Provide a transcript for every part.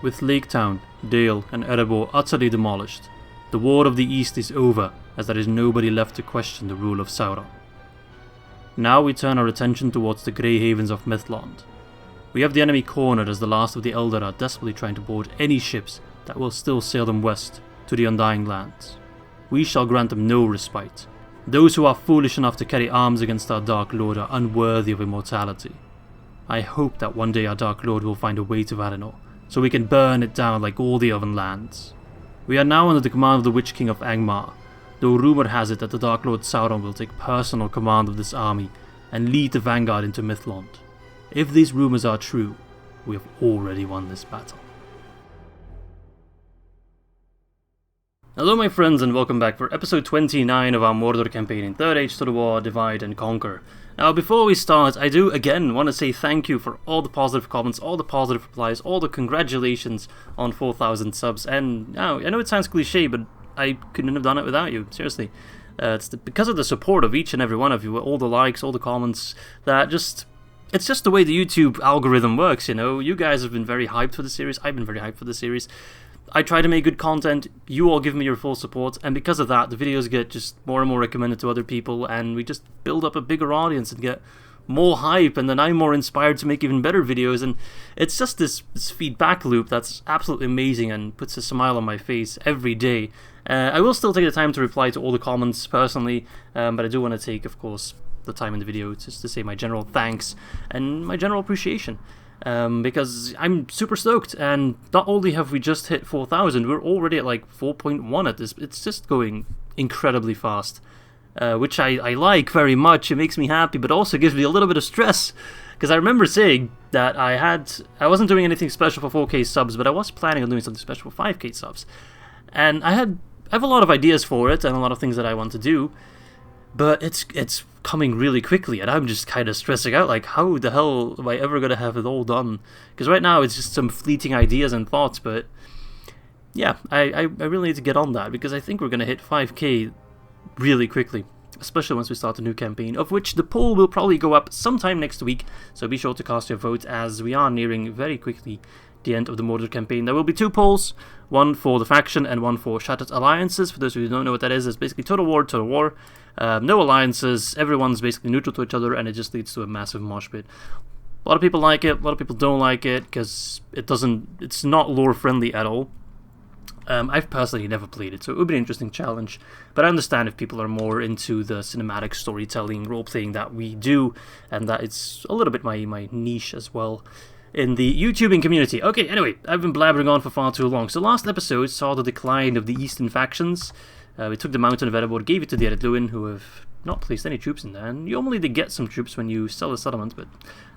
With Lake Town, Dale and Erebor utterly demolished, the War of the East is over, as there is nobody left to question the rule of Sauron. Now we turn our attention towards the Grey Havens of Mithlond. We have the enemy cornered as the last of the Eldar are desperately trying to board any ships that will still sail them west to the Undying Lands. We shall grant them no respite. Those who are foolish enough to carry arms against our Dark Lord are unworthy of immortality. I hope that one day our Dark Lord will find a way to Valinor, so we can burn it down like all the Elven lands. We are now under the command of the Witch King of Angmar, though rumour has it that the Dark Lord Sauron will take personal command of this army and lead the vanguard into Mithlond. If these rumours are true, we have already won this battle. Hello my friends and welcome back for episode 29 of our Mordor campaign in 3rd Age Total War Divide and Conquer. Now before we start, I do again want to say thank you for all the positive comments, all the positive replies, all the congratulations on 4,000 subs, and now I know it sounds cliche, but I couldn't have done it without you, seriously. Because of the support of each and every one of you, all the likes, all the comments, it's just the way the YouTube algorithm works, you know. You guys have been very hyped for the series, I've been very hyped for the series. I try to make good content, you all give me your full support, and because of that, the videos get just more and more recommended to other people, and we just build up a bigger audience and get more hype, and then I'm more inspired to make even better videos, and it's just this feedback loop that's absolutely amazing and puts a smile on my face every day. I will still take the time to reply to all the comments personally, but I do want to take, of course, the time in the video just to say my general thanks and my general appreciation. Because I'm super stoked, and not only have we just hit 4,000, we're already at like 4.1 at this. It's just going incredibly fast, which I like very much. It makes me happy, but also gives me a little bit of stress, because I remember saying that I wasn't doing anything special for 4K subs, but I was planning on doing something special for 5K subs, and I have a lot of ideas for it and a lot of things that I want to do, but it's coming really quickly, and I'm just kind of stressing out, like, how the hell am I ever going to have it all done? Because right now it's just some fleeting ideas and thoughts, but yeah, I really need to get on that, because I think we're going to hit 5K really quickly, especially once we start a new campaign, of which the poll will probably go up sometime next week, so be sure to cast your vote, as we are nearing very quickly the end of the Mordor campaign. There will be 2 polls, one for the faction and one for Shattered Alliances. For those who don't know what that is, it's basically Total War. No alliances, everyone's basically neutral to each other, and it just leads to a massive mosh pit. A lot of people like it, a lot of people don't like it, because it's not lore friendly at all. I've personally never played it, so it would be an interesting challenge, but I understand if people are more into the cinematic storytelling, role-playing that we do, and that it's a little bit my niche as well in the YouTubing community. Okay, anyway, I've been blabbering on for far too long. So last episode saw the decline of the eastern factions. We took the mountain of Erebor, gave it to the Ered Luin, who have not placed any troops in there, and you only get some troops when you sell a settlement, but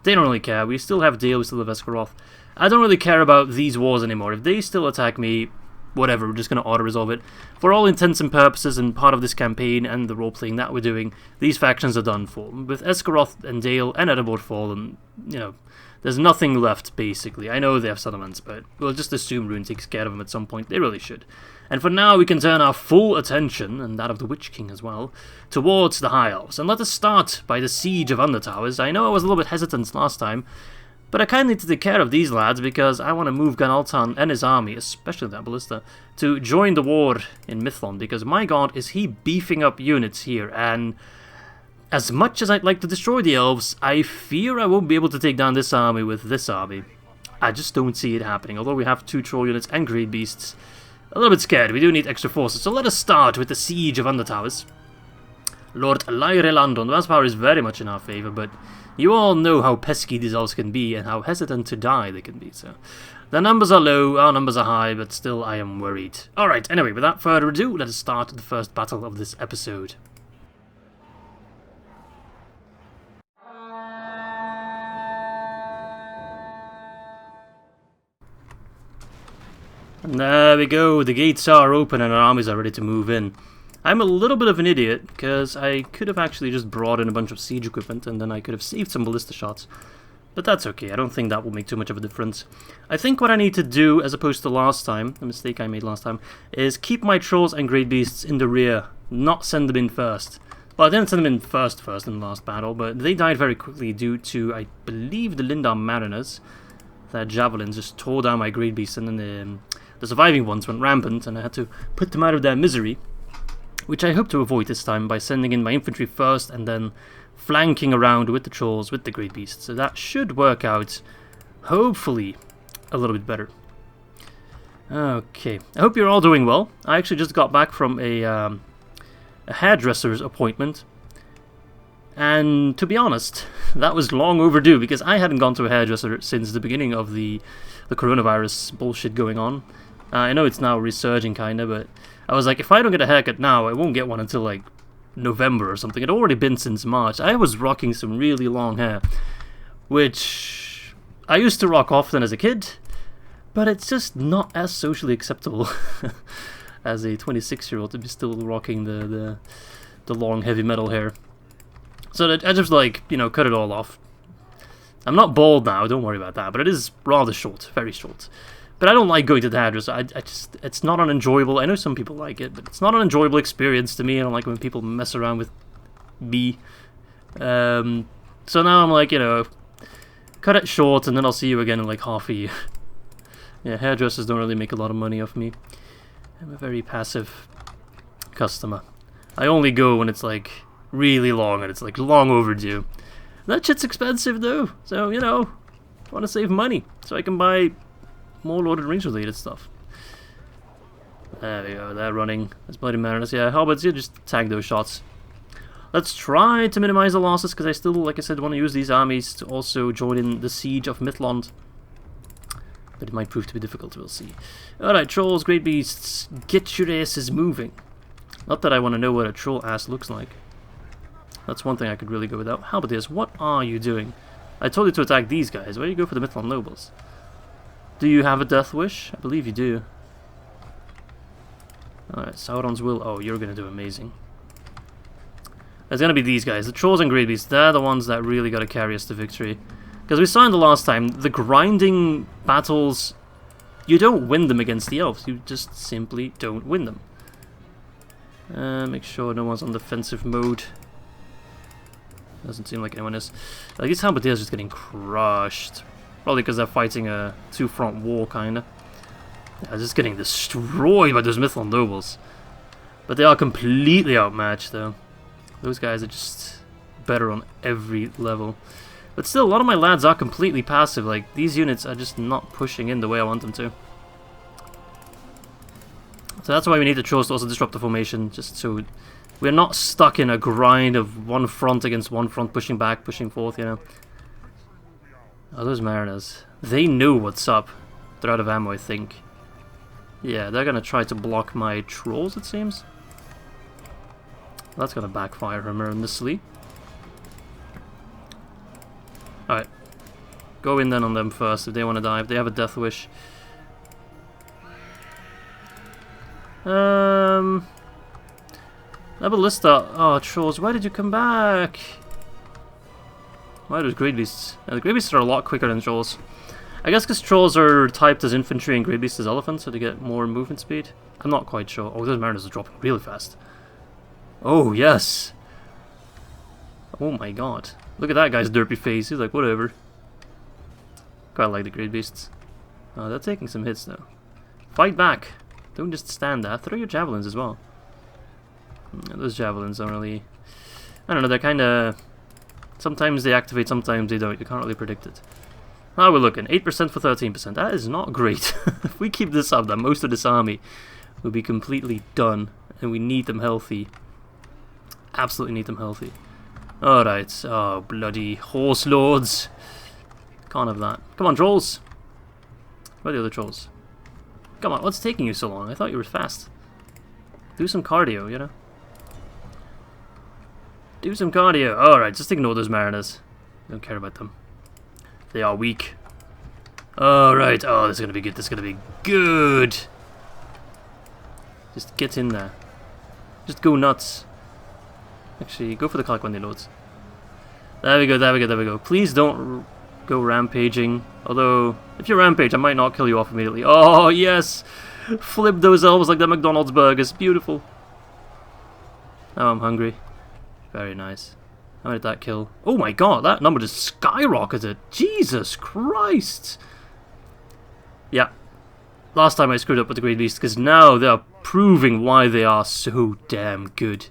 they don't really care. We still have Dale, we still have Esgaroth. I don't really care about these wars anymore. If they still attack me, whatever, we're just going to auto-resolve it. For all intents and purposes, and part of this campaign and the role-playing that we're doing, these factions are done for. With Esgaroth and Dale and Erebor fallen, you know, there's nothing left, basically. I know they have settlements, but we'll just assume Ruin takes care of them at some point. They really should. And for now, we can turn our full attention, and that of the Witch King as well, towards the High Elves. And let us start by the siege of Undertowers. I know I was a little bit hesitant last time, but I kind of need to take care of these lads, because I want to move Gan-Altan and his army, especially that ballista, to join the war in Mithlond, because my god, is he beefing up units here, and as much as I'd like to destroy the Elves, I fear I won't be able to take down this army with this army. I just don't see it happening, although we have 2 troll units and great beasts. A little bit scared, we do need extra forces, so let us start with the siege of Undertowers. Lord Lyrelandon, the power is very much in our favour, but you all know how pesky these elves can be and how hesitant to die they can be, so their numbers are low, our numbers are high, but still I am worried. Alright, anyway, without further ado, let us start the first battle of this episode. And there we go, the gates are open and our armies are ready to move in. I'm a little bit of an idiot, because I could have actually just brought in a bunch of siege equipment and then I could have saved some ballista shots. But that's okay, I don't think that will make too much of a difference. I think what I need to do, as opposed to last time, the mistake I made last time, is keep my trolls and great beasts in the rear, not send them in first. Well, I didn't send them in first in the last battle, but they died very quickly due to, I believe, the Lindar Mariners. their javelins just tore down my great beasts, and then the surviving ones went rampant, and I had to put them out of their misery, which I hope to avoid this time by sending in my infantry first and then flanking around with the trolls, with the great beasts. So that should work out, hopefully, a little bit better. Okay, I hope you're all doing well. I actually just got back from a hairdresser's appointment, and to be honest, that was long overdue because I hadn't gone to a hairdresser since the beginning of the coronavirus bullshit going on. I know it's now resurging kinda, but I was like, if I don't get a haircut now, I won't get one until like November or something. It had already been since March. I was rocking some really long hair, which I used to rock often as a kid, but it's just not as socially acceptable as a 26-year-old to be still rocking the long heavy metal hair. So I just, like, you know, cut it all off. I'm not bald now, don't worry about that, but it is rather short, very short. But I don't like going to the hairdresser. It's not an enjoyable. I know some people like it, but it's not an enjoyable experience to me. I don't like when people mess around with me. So now I'm like, you know, cut it short, and then I'll see you again in like half a year. Yeah, hairdressers don't really make a lot of money off me. I'm a very passive customer. I only go when it's like really long and it's like long overdue. That shit's expensive though, so you know, I want to save money so I can buy more Lord of the Rings related stuff. There we go, they're running. That's Bloody Mariners. Yeah, how about you just tag those shots? Let's try to minimize the losses because I still, like I said, want to use these armies to also join in the siege of Mithlond. But it might prove to be difficult, we'll see. Alright, trolls, great beasts, get your asses moving. Not that I want to know what a troll ass looks like. That's one thing I could really go without. Halberdiers, what are you doing? I told you to attack these guys. Why do you go for the Mithlond nobles? Do you have a death wish? I believe you do. Alright, Sauron's will. Oh, you're going to do amazing. There's going to be these guys. The trolls and great beasts, they're the ones that really got to carry us to victory. Because we saw in the last time, the grinding battles, you don't win them against the elves. You just simply don't win them. Make sure no one's on defensive mode. Doesn't seem like anyone is. Like, these halberdiers are just getting crushed. Probably because they're fighting a two-front war, kinda. Yeah, just getting destroyed by those Mithlond nobles. But they are completely outmatched, though. Those guys are just better on every level. But still, a lot of my lads are completely passive. Like, these units are just not pushing in the way I want them to. So that's why we need the trolls to also disrupt the formation, just so we're not stuck in a grind of one front against one front, pushing back, pushing forth, you know. Oh, those Mariners. They know what's up. They're out of ammo, I think. Yeah, they're gonna try to block my trolls, it seems. That's gonna backfire tremendously. Alright. Go in then on them first if they want to die, if they have a death wish. Ballista. Oh, trolls, why did you come back? Why are those great beasts? The great beasts are a lot quicker than trolls. I guess because trolls are typed as infantry and great beasts as elephants, so they get more movement speed. I'm not quite sure. Oh, those Mariners are dropping really fast. Oh, yes! Oh my god. Look at that guy's derpy face. He's like, whatever. Quite like the great beasts. Oh, they're taking some hits though. Fight back! Don't just stand there. Throw your javelins as well. Those javelins don't really... I don't know, they're kinda... Sometimes they activate, sometimes they don't. You can't really predict it. How are we looking? 8% for 13%. That is not great. If we keep this up, then most of this army will be completely done. And we need them healthy. Absolutely need them healthy. Alright. Oh, bloody horse lords. Can't have that. Come on, trolls. Where are the other trolls? Come on, what's taking you so long? I thought you were fast. Do some cardio, you know? Do some cardio. Alright, just ignore those Mariners. Don't care about them. They are weak. Alright. Oh, this is gonna be good. This is gonna be good. Just get in there. Just go nuts. Actually, go for the Kalak when they loads. There we go, there we go, there we go. Please don't go rampaging. Although, if you rampage, I might not kill you off immediately. Oh, yes! Flip those elves like the McDonald's burgers. Beautiful. Now I'm hungry. Very nice. How did that kill? Oh my god, that number just skyrocketed. Jesus Christ! Yeah. Last time I screwed up with the Great Beast, because now they are proving why they are so damn good.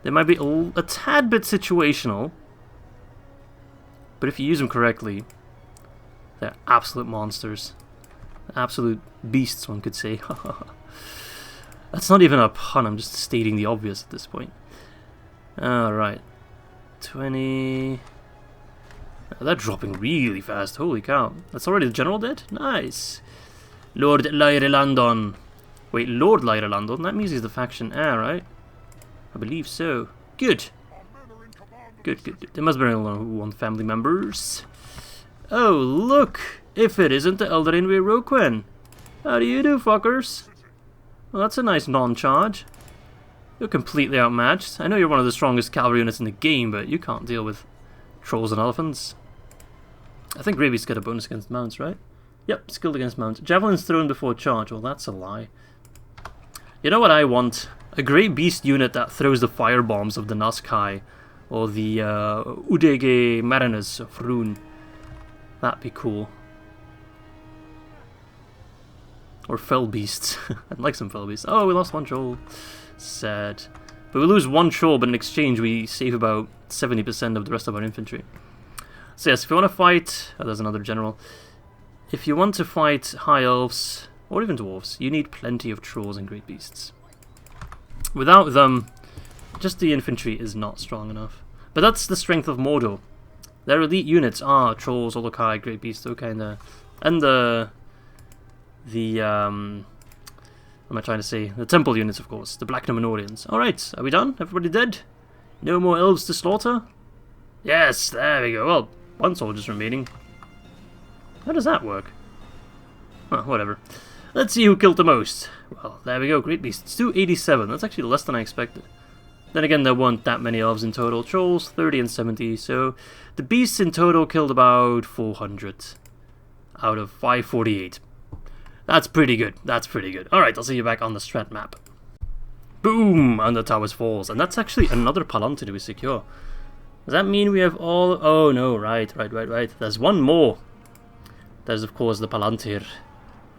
They might be a tad bit situational, but if you use them correctly, they're absolute monsters. Absolute beasts, one could say. That's not even a pun, I'm just stating the obvious at this point. Alright. 20... Oh, they're dropping really fast, holy cow. That's already the general dead? Nice. Lord Lyrelandon. Wait, Lord Lyrelandon? That means he's the faction heir, right? I believe so. Good. Good, good, good. There must be only one family members. Oh, look! If it isn't the Eldar in Roquin. How do you do, fuckers? Well, that's a nice non-charge. You're completely outmatched. I know you're one of the strongest cavalry units in the game, but you can't deal with trolls and elephants. I think Raby's got a bonus against mounts, right? Yep, skilled against mounts. Javelins thrown before charge. Well, that's a lie. You know what I want? A Grey Beast unit that throws the fire bombs of the Nazgûl or the Udege Mariners of Luin. That'd be cool. Or Fell Beasts. I'd like some Fell Beasts. Oh, we lost one troll. Sad. But we lose one troll, but in exchange we save about 70% of the rest of our infantry. So yes, if you want to fight... Oh, there's another general. If you want to fight High Elves, or even Dwarves, you need plenty of trolls and Great Beasts. Without them, just the infantry is not strong enough. But that's the strength of Mordor. Their elite units are trolls, Olokai, Great Beasts, those kind of... And what am I trying to say? The temple units, of course. The Black Numenorians. Alright, are we done? Everybody dead? No more elves to slaughter? Yes, there we go. Well, one soldier's remaining. How does that work? Huh, whatever. Let's see who killed the most. Well, there we go. Great Beasts. 287. That's actually less than I expected. Then again, there weren't that many elves in total. Trolls, 30 and 70. So, the beasts in total killed about 400 out of 548. That's pretty good. That's pretty good. Alright, I'll see you back on the strat map. Boom! Undertowers falls. And that's actually another Palantir we secure. Does that mean we have all... Oh, no. Right. There's one more. There's, of course, the Palantir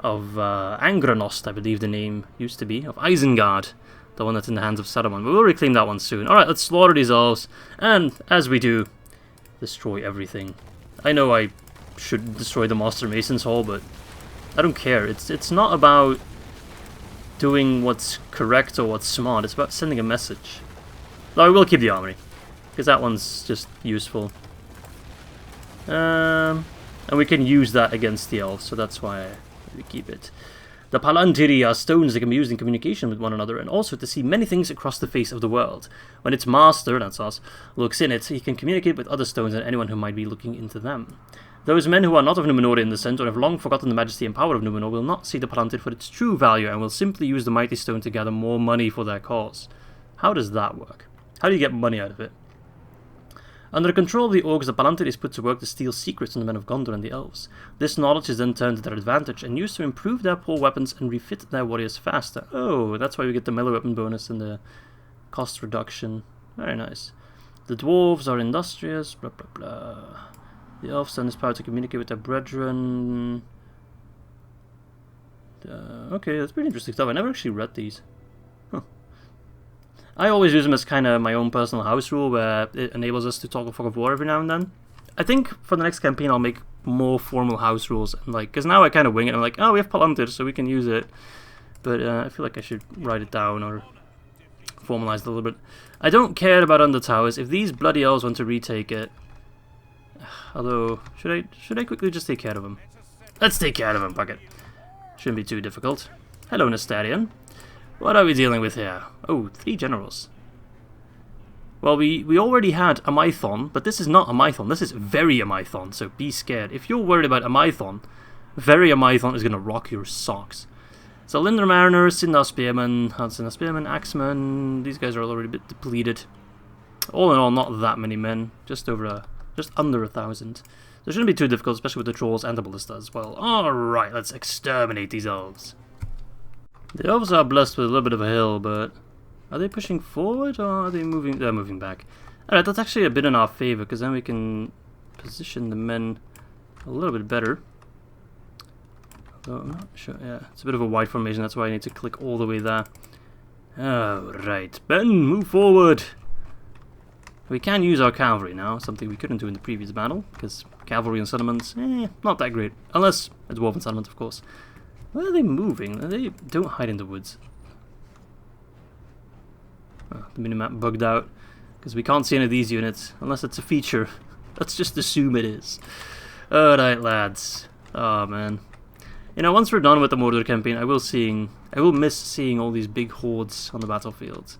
of Angranost, I believe the name used to be. Of Isengard. The one that's in the hands of Saruman. But we'll reclaim that one soon. Alright, let's slaughter these elves. And, as we do, destroy everything. I know I should destroy the Master Mason's Hall, but... I don't care. It's not about doing what's correct or what's smart. It's about sending a message. Though I will keep the armory, because that one's just useful. And we can use that against the elves, so that's why we keep it. The Palantiri are stones that can be used in communication with one another, and also to see many things across the face of the world. When its master, that's us, looks in it, he can communicate with other stones and anyone who might be looking into them. Those men who are not of Numenorian descent or have long forgotten the majesty and power of Numenor will not see the Palantir for its true value and will simply use the mighty stone to gather more money for their cause. How does that work? How do you get money out of it? Under the control of the orcs, the Palantir is put to work to steal secrets from the men of Gondor and the Elves. This knowledge is then turned to their advantage and used to improve their poor weapons and refit their warriors faster. Oh, that's why we get the melee weapon bonus and the cost reduction. Very nice. The dwarves are industrious, blah blah blah. The elves send this power to communicate with their brethren. Okay, that's pretty interesting stuff. I never actually read these. Huh. I always use them as kind of my own personal house rule, where it enables us to talk a fog of war every now and then. I think for the next campaign I'll make more formal house rules, and because now I kind of wing it. I'm like, oh, we have Palantir, so we can use it. But I feel like I should write it down or formalize it a little bit. I don't care about Undertowers. If these bloody elves want to retake it. Although, should I quickly just take care of him? Let's take care of him, fuck it. Shouldn't be too difficult. Hello, Nestarian. What are we dealing with here? Oh, 3 generals. Well, we already had a Mython, but this is not a Mython. This is very a Mython, so be scared. If you're worried about a Mython, very a Mython is going to rock your socks. So, Lindner Mariners, Sindar Spearmen, Sindar Spearmen, Axemen, these guys are already a bit depleted. All in all, not that many men. Just under 1,000. So it shouldn't be too difficult, especially with the trolls and the ballista as well. Alright, let's exterminate these elves. The elves are blessed with a little bit of a hill, but are they pushing forward or are they moving? They're moving back. Alright, that's actually a bit in our favor, because then we can position the men a little bit better. So I'm not sure. Yeah, it's a bit of a wide formation. That's why I need to click all the way there. Alright, Ben, move forward! We can use our cavalry now, something we couldn't do in the previous battle, because cavalry and settlements, not that great. Unless a dwarven settlement, of course. Where are they moving? They don't hide in the woods. Oh, the minimap bugged out, because we can't see any of these units, unless it's a feature. Let's just assume it is. Alright, lads. Oh, man. You know, once we're done with the Mordor campaign, I will miss seeing all these big hordes on the battlefield.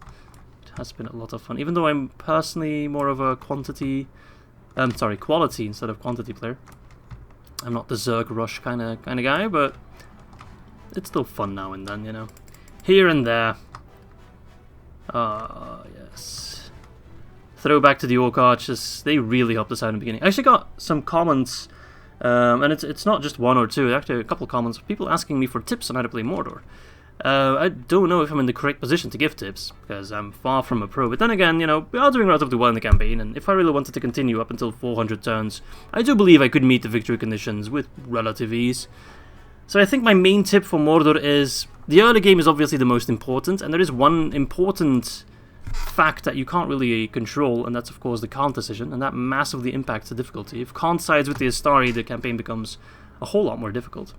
It has been a lot of fun, even though I'm personally more of a quality instead of quantity player. I'm not the Zerg Rush kind of guy, but it's still fun now and then, you know. Here and there. Ah, yes. Throwback to the Orc Archers. They really helped us out in the beginning. I actually got some comments. And it's not just one or two, actually a couple of comments, people asking me for tips on how to play Mordor. I don't know if I'm in the correct position to give tips, because I'm far from a pro, but then again, you know, we are doing relatively well in the campaign, and if I really wanted to continue up until 400 turns, I do believe I could meet the victory conditions with relative ease. So I think my main tip for Mordor is, the early game is obviously the most important, and there is one important fact that you can't really control, and that's of course the Khant decision, and that massively impacts the difficulty. If Khant sides with the Istari, the campaign becomes a whole lot more difficult.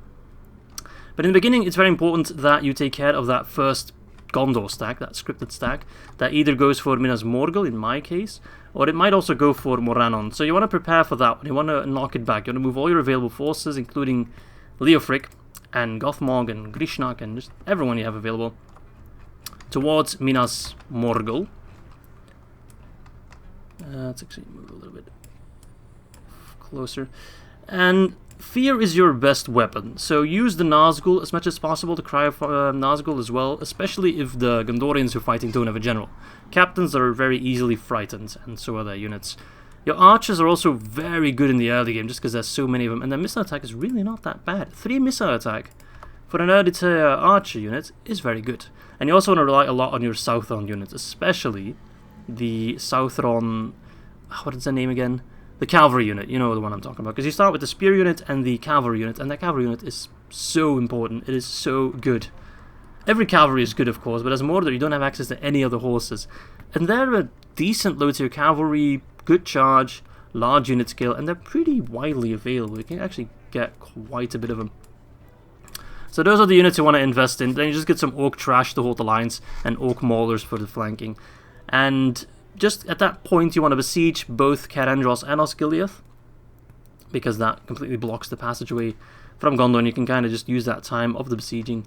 But in the beginning, it's very important that you take care of that first Gondor stack, that scripted stack, that either goes for Minas Morgul, in my case, or it might also go for Morannon. So you want to prepare for that one, you want to knock it back, you want to move all your available forces, including Leofric, and Gothmog, and Grishnak, and just everyone you have available, towards Minas Morgul. Let's actually move a little bit closer. And fear is your best weapon, so use the Nazgûl as much as possible to cry for Nazgûl as well, especially if the Gondorians who are fighting don't have a general. Captains are very easily frightened, and so are their units. Your archers are also very good in the early game, just because there's so many of them, and their missile attack is really not that bad. 3 missile attack for an early tier archer unit is very good. And you also want to rely a lot on your Southron units, especially the Southron, what is the name again? The cavalry unit, you know the one I'm talking about. Because you start with the spear unit and the cavalry unit, and that cavalry unit is so important. It is so good. Every cavalry is good, of course, but as Mordor, you don't have access to any other horses. And they're a decent low-tier cavalry, good charge, large unit scale, and they're pretty widely available. You can actually get quite a bit of them. So those are the units you want to invest in. Then you just get some Orc Trash to hold the lines, and Orc Maulers for the flanking. And just at that point you want to besiege both Caradhras and Osgiliath, because that completely blocks the passageway from Gondor, and you can kind of just use that time of the besieging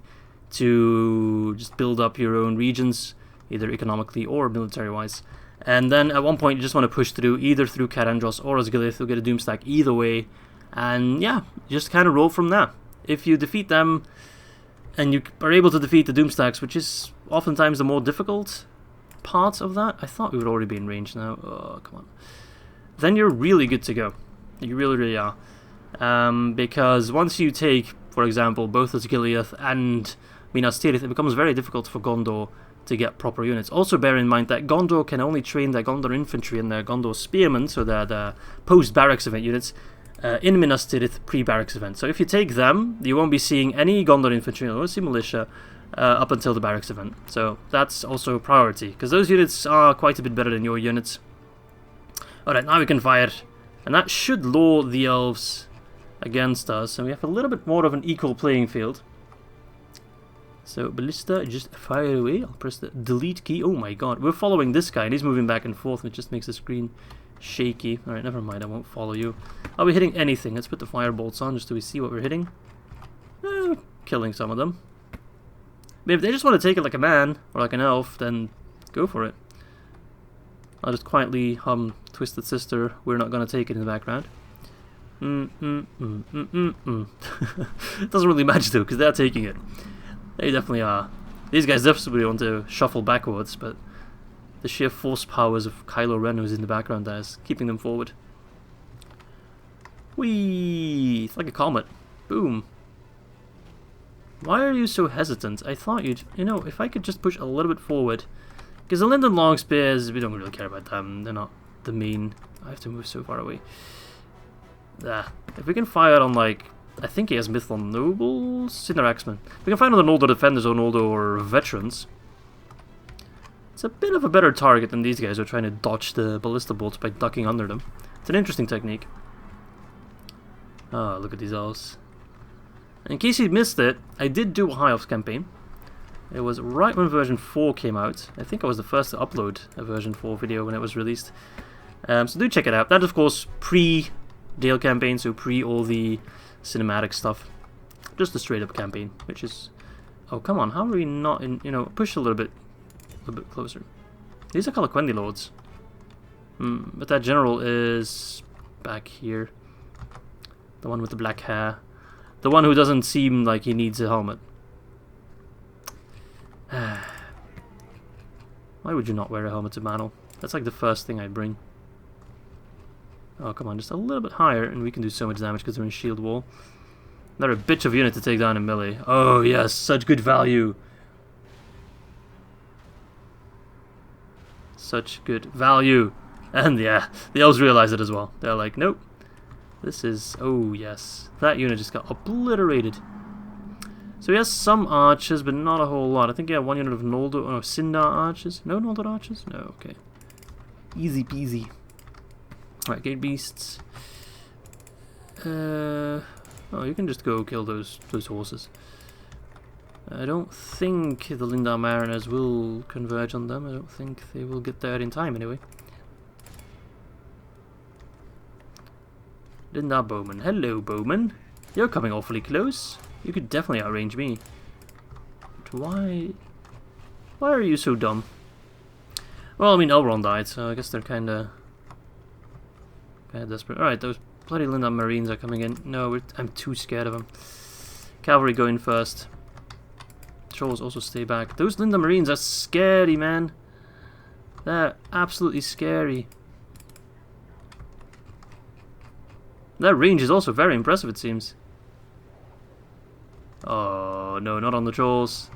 to just build up your own regions, either economically or military-wise. And then at one point you just want to push through, either through Caradhras or Osgiliath. You'll get a Doomstack either way, and yeah, just kind of roll from there. If you defeat them, and you are able to defeat the Doomstacks, which is oftentimes the more difficult part of that. I thought we would already be in range now. Oh, come on. Then you're really good to go. You really, really are. Because once you take, for example, both Osgiliath and Minas Tirith, it becomes very difficult for Gondor to get proper units. Also bear in mind that Gondor can only train their Gondor infantry and their Gondor spearmen, so the post-barracks event units, in Minas Tirith pre-barracks event. So if you take them, you won't be seeing any Gondor infantry, you won't see militia up until the barracks event. So that's also a priority, because those units are quite a bit better than your units. Alright, now we can fire, and that should lure the elves against us, and we have a little bit more of an equal playing field. So Ballista, just fire away. I'll press the delete key. Oh my god, we're following this guy and he's moving back and forth, which just makes the screen shaky. Alright, never mind, I won't follow you. Are we hitting anything? Let's put the firebolts on just so we see what we're hitting. Killing some of them. But if they just want to take it like a man, or like an elf, then go for it. I'll just quietly hum Twisted Sister, We're Not Gonna Take It in the background. It doesn't really match though, because they're taking it. They definitely are. These guys definitely want to shuffle backwards, but the sheer force powers of Kylo Ren who's in the background there is keeping them forward. Whee! It's like a comet. Boom. Why are you so hesitant? I thought you'd... You know, if I could just push a little bit forward. Because the Linden Long Spears, we don't really care about them. They're not the main... I have to move so far away. If we can fire on, like, I think he has Mithlond nobles, Sinner Axemen. We can find other Noldor defenders or Noldor veterans. It's a bit of a better target than these guys who are trying to dodge the ballista bolts by ducking under them. It's an interesting technique. Oh, look at these elves. In case you missed it, I did do a High Elves campaign. It was right when version 4 came out. I think I was the first to upload a version 4 video when it was released. So do check it out. That, of course, pre-Dale campaign, so pre all the cinematic stuff. Just a straight-up campaign, which is... Oh, come on, how are we not in... You know, push a little bit closer. These are Calaquendi Lords. But that general is back here. The one with the black hair. The one who doesn't seem like he needs a helmet. Why would you not wear a helmet to battle? That's like the first thing I'd bring. Oh, come on, just a little bit higher and we can do so much damage because they're in shield wall. They're a bitch of unit to take down in melee. Oh yes, such good value. Such good value. And yeah, the elves realize it as well. They're like, nope. This is... Oh yes. That unit just got obliterated. So he has some archers, but not a whole lot. I think he had one unit of Noldor... Oh, Sindar archers? No Noldor archers? No, okay. Easy peasy. Alright, gate beasts. Oh, you can just go kill those horses. I don't think the Lindar Mariners will converge on them. I don't think they will get there in time anyway. Lindar Bowman. Hello, Bowman. You're coming awfully close. You could definitely outrange me. But why are you so dumb? Well, I mean, Elrond died, so I guess they're kinda desperate. Alright, those bloody Lindar Marines are coming in. No, I'm too scared of them. Cavalry go in first. Trolls also stay back. Those Lindar Marines are scary, man. They're absolutely scary. Their range is also very impressive, it seems. Oh, no, not on the trolls.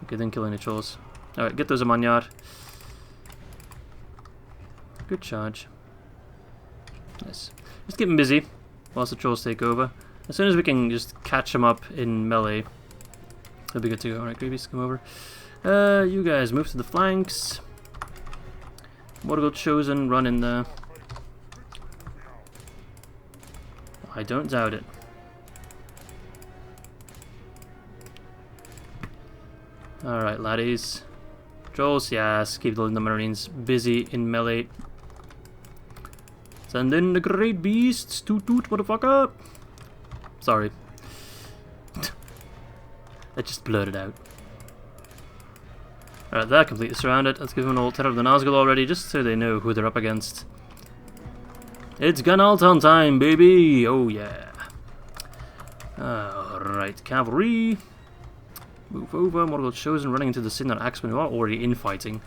Okay, didn't kill any trolls. Alright, get those Amanyar. Good charge. Yes. Just keep them busy whilst the trolls take over. As soon as we can just catch them up in melee, it'll be good to go. Alright, Greavies, come over. You guys move to the flanks. Mordor Chosen, run in there. I don't doubt it. Alright, laddies. Trolls, yes, keep the Lindar Marines busy in melee. Send in the great beasts. Toot toot, motherfucker. Sorry. I just blurted out. Alright, they're completely surrounded. Let's give them an old Terror of the Nazgûl already, just so they know who they're up against. It's Gunalton time, baby! Oh yeah. Alright, cavalry. Move over. Mordor Chosen running into the Sindar Axemen who are already infighting.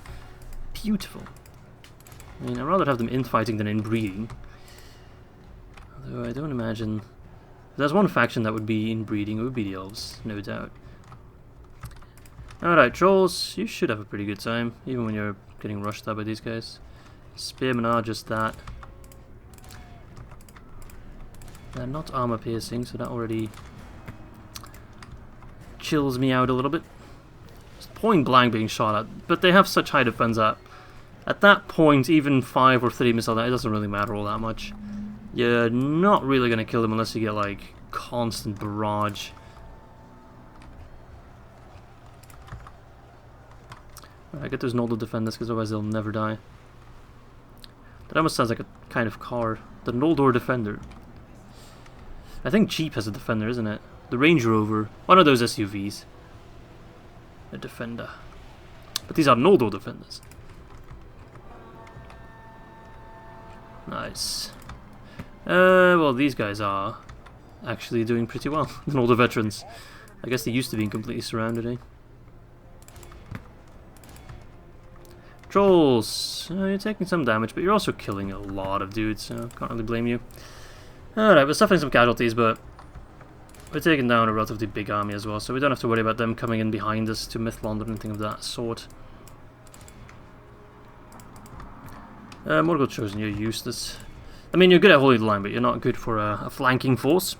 Beautiful. I mean, I'd rather have them infighting than inbreeding. Although I don't imagine... If there's one faction that would be inbreeding, it would be the Elves, no doubt. Alright, Trolls, you should have a pretty good time, even when you're getting rushed up by these guys. Spearmen are just that. They're not armor piercing, so that already chills me out a little bit. Just point blank being shot at, but they have such high defense that at that point, even 5 or 3 missiles, it doesn't really matter all that much. You're not really going to kill them unless you get like constant barrage. Alright, get those Noldor defenders because otherwise they'll never die. That almost sounds like a kind of car. The Noldor Defender. I think Jeep has a Defender, isn't it? The Range Rover. One of those SUVs. A Defender. But these are Noldor Defenders. Nice. Well, these guys are actually doing pretty well. The Noldor veterans. I guess they used to be completely surrounded, eh? Trolls. You're taking some damage, but you're also killing a lot of dudes, so can't really blame you. Alright, we're suffering some casualties, but we're taking down a relatively big army as well, so we don't have to worry about them coming in behind us to Mithlond or anything of that sort. Mordor Chosen, you're useless. I mean, you're good at holding the line, but you're not good for a flanking force.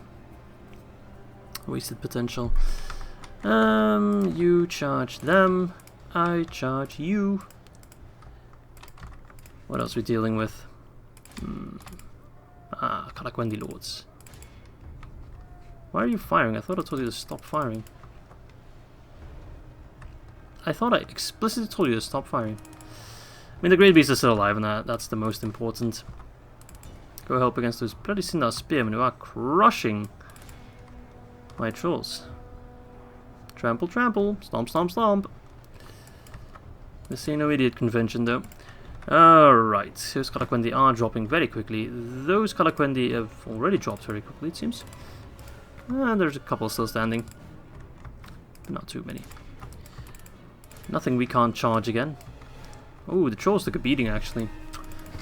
Wasted potential. You charge them. I charge you. What else are we dealing with? Kalakwendi Lords. Why are you firing? I thought I told you to stop firing. I thought I explicitly told you to stop firing. I mean, the Great Beast is still alive, and that's the most important. Go help against those bloody Sindar spearmen who are crushing my trolls. Trample, trample. Stomp, stomp, stomp. This ain't no idiot convention, though. Alright, those Kalakwendi are dropping very quickly. Those Kalakwendi have already dropped very quickly, it seems. And there's a couple still standing. But not too many. Nothing we can't charge again. Oh, the trolls took a beating, actually.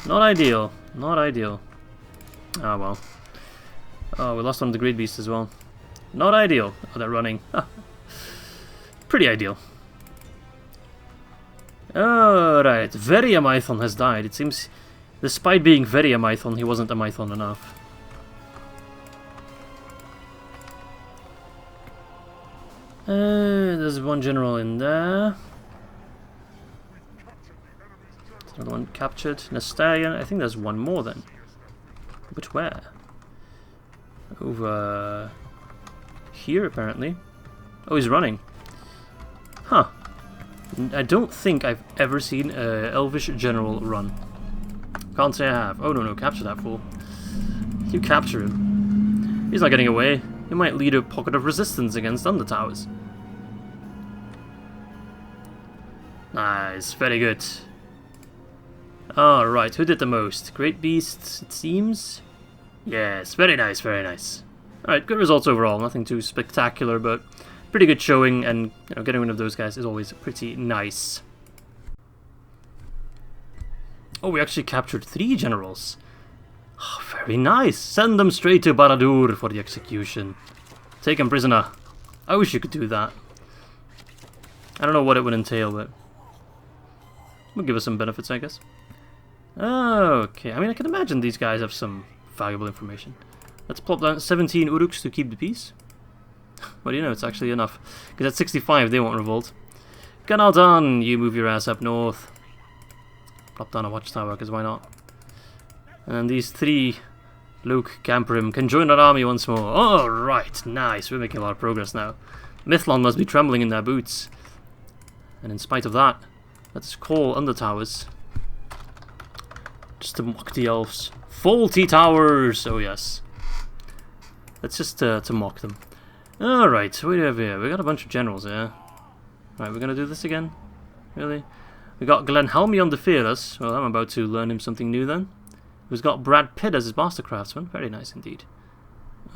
Not ideal. Not ideal. Ah, well. Oh, we lost one of the Great Beasts as well. Not ideal. Oh, they're running. Pretty ideal. Alright, very Amython has died. It seems, despite being very Amython, he wasn't Amython enough. There's one general in there. There's another one captured. Nestarian. I think there's one more then. But where? Over here, apparently. Oh, he's running. Huh. I don't think I've ever seen an Elvish general run. Can't say I have. Oh, no, capture that fool. You capture him. He's not getting away. He might lead a pocket of resistance against Undertowers. Nice, very good. Alright, who did the most? Great Beasts, it seems? Yes, very nice, very nice. Alright, good results overall. Nothing too spectacular, but pretty good showing, and you know, getting rid of those guys is always pretty nice. Oh, we actually captured 3 generals. Oh, very nice. Send them straight to Barad-dûr for the execution. Take them prisoner. I wish you could do that. I don't know what it would entail, but would give us some benefits, I guess. Okay, I mean, I can imagine these guys have some valuable information. Let's plop down 17 Uruks to keep the peace. What do you know, it's actually enough. Because at 65 they won't revolt. Ganaldan, you move your ass up north. Plop down a watchtower, because why not? And then these 3 Luke Camperim can join our army once more. Alright, nice, we're making a lot of progress now. Mithlond must be trembling in their boots. And in spite of that, let's call Undertowers. Just to mock the elves. Faulty towers! Oh yes. Let's just to mock them. Alright, what do we have here? We got a bunch of generals here. Right, we're gonna do this again? Really? We got Glenhelmion the Fearless. Well, I'm about to learn him something new then. We've got Brad Pitt as his master craftsman. Very nice indeed.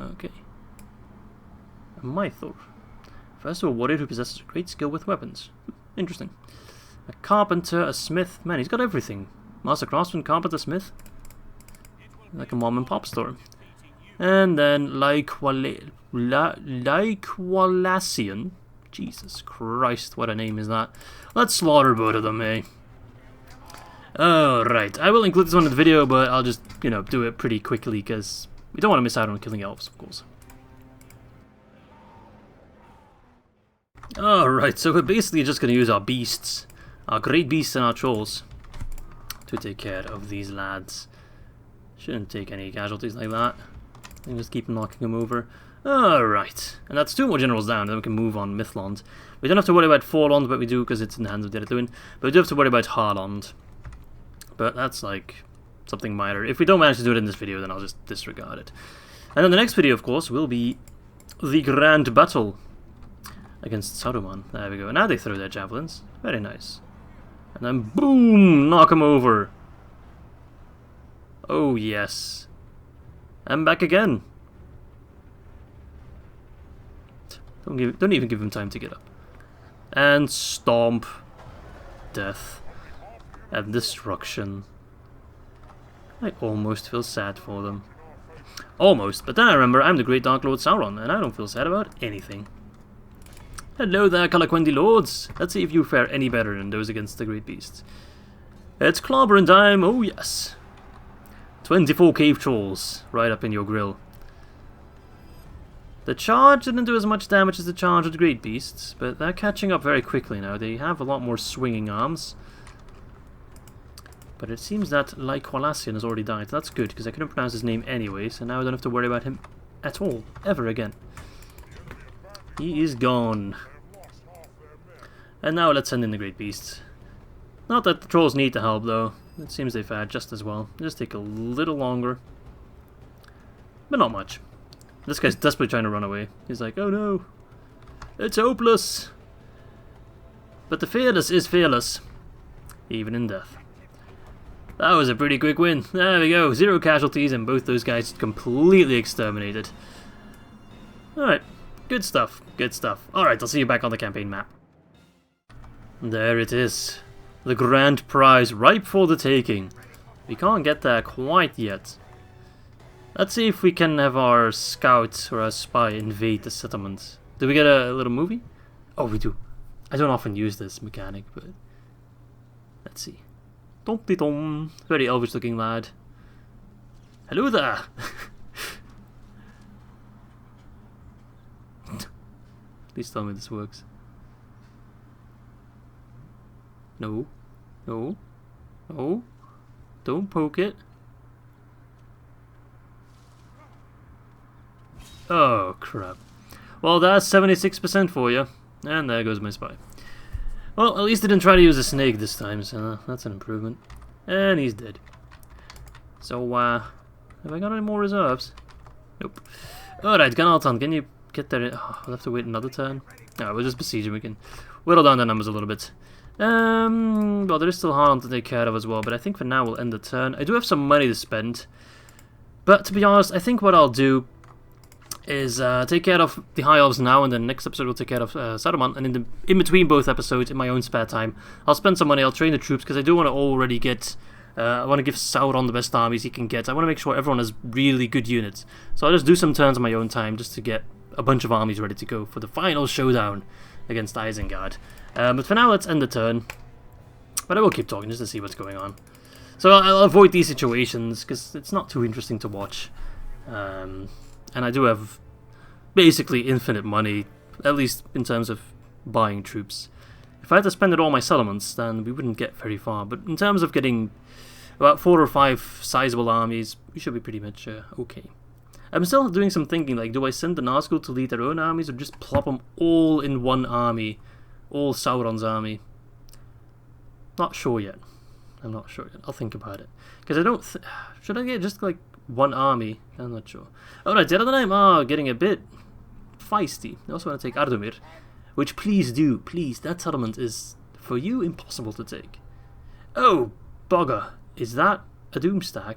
Okay. A Mythor. First of all, a warrior who possesses great skill with weapons. Interesting. A carpenter, a smith. Man, he's got everything. Master craftsman, carpenter, smith. Like a mom and pop store. And then Lyqualacian. Jesus Christ, what a name is that? Let's slaughter both of them, eh? Alright, I will include this one in the video, but I'll just, you know, do it pretty quickly, because we don't want to miss out on killing elves, of course. Alright, so we're basically just going to use our beasts, our great beasts and our trolls, to take care of these lads. Shouldn't take any casualties like that. And just keep knocking them over. Alright, and that's 2 more generals down, then we can move on Mithlond. We don't have to worry about Forlond, but we do because it's in the hands of the Luin. But we do have to worry about Harlond. But that's like something minor. If we don't manage to do it in this video, then I'll just disregard it. And then the next video, of course, will be the Grand Battle against Saruman. There we go. Now they throw their javelins. Very nice. And then boom! Knock them over. Oh yes. And back again. Don't even give him time to get up. And stomp. Death. And destruction. I almost feel sad for them. Almost, but then I remember I'm the Great Dark Lord Sauron, and I don't feel sad about anything. Hello there, Kalakwendi Lords! Let's see if you fare any better than those against the Great Beasts. It's clobbering time, oh yes! 24 cave trolls, right up in your grill. The charge didn't do as much damage as the charge of the Great Beasts, but they're catching up very quickly now. They have a lot more swinging arms. But it seems that Lyqualassian has already died. That's good, because I couldn't pronounce his name anyway, so now I don't have to worry about him at all, ever again. He is gone. And now let's send in the Great Beasts. Not that the trolls need the help, though. It seems they've fared just as well. It'll just take a little longer. But not much. This guy's desperately trying to run away. He's like, oh no, it's hopeless. But the fearless is fearless, even in death. That was a pretty quick win. There we go, 0 casualties and both those guys completely exterminated. Alright, good stuff, good stuff. Alright, I'll see you back on the campaign map. There it is. The grand prize, ripe for the taking. We can't get there quite yet. Let's see if we can have our scout or our spy invade the settlement. Do we get a little movie? Oh, we do. I don't often use this mechanic, but let's see. Dom-de-dom. Very elvish looking lad. Hello there! Please tell me this works. No. No. No. Don't poke it. Oh, crap. Well, that's 76% for you. And there goes my spy. Well, at least I didn't try to use a snake this time, so that's an improvement. And he's dead. So, have I got any more reserves? Nope. Alright, Ganalton, can you get there? Oh, we'll have to wait another turn. No, we'll just besiege him. We can whittle down the numbers a little bit. Well, there is still Harlan to take care of as well, but I think for now we'll end the turn. I do have some money to spend. But to be honest, I think what I'll do is take care of the High Elves now, and then next episode we'll take care of Saruman, and in between both episodes, in my own spare time, I'll spend some money, I'll train the troops, because I do want to already get, I want to give Sauron the best armies he can get. I want to make sure everyone has really good units. So I'll just do some turns on my own time, just to get a bunch of armies ready to go for the final showdown against Isengard. But for now, let's end the turn. But I will keep talking, just to see what's going on. So I'll avoid these situations, because it's not too interesting to watch. And I do have basically infinite money, at least in terms of buying troops. If I had to spend it all on my settlements, then we wouldn't get very far. But in terms of getting about 4 or 5 sizable armies, we should be pretty much okay. I'm still doing some thinking, like, do I send the Nazgûl to lead their own armies, or just plop them all in one army? All Sauron's army? Not sure yet. I'm not sure yet. I'll think about it. Because I don't... should I get just, like, one army? I'm not sure. Alright, the other name are getting a bit feisty. I also want to take Ardomir, which please do. Please, that settlement is, for you, impossible to take. Oh, bugger. Is that a Doomstack?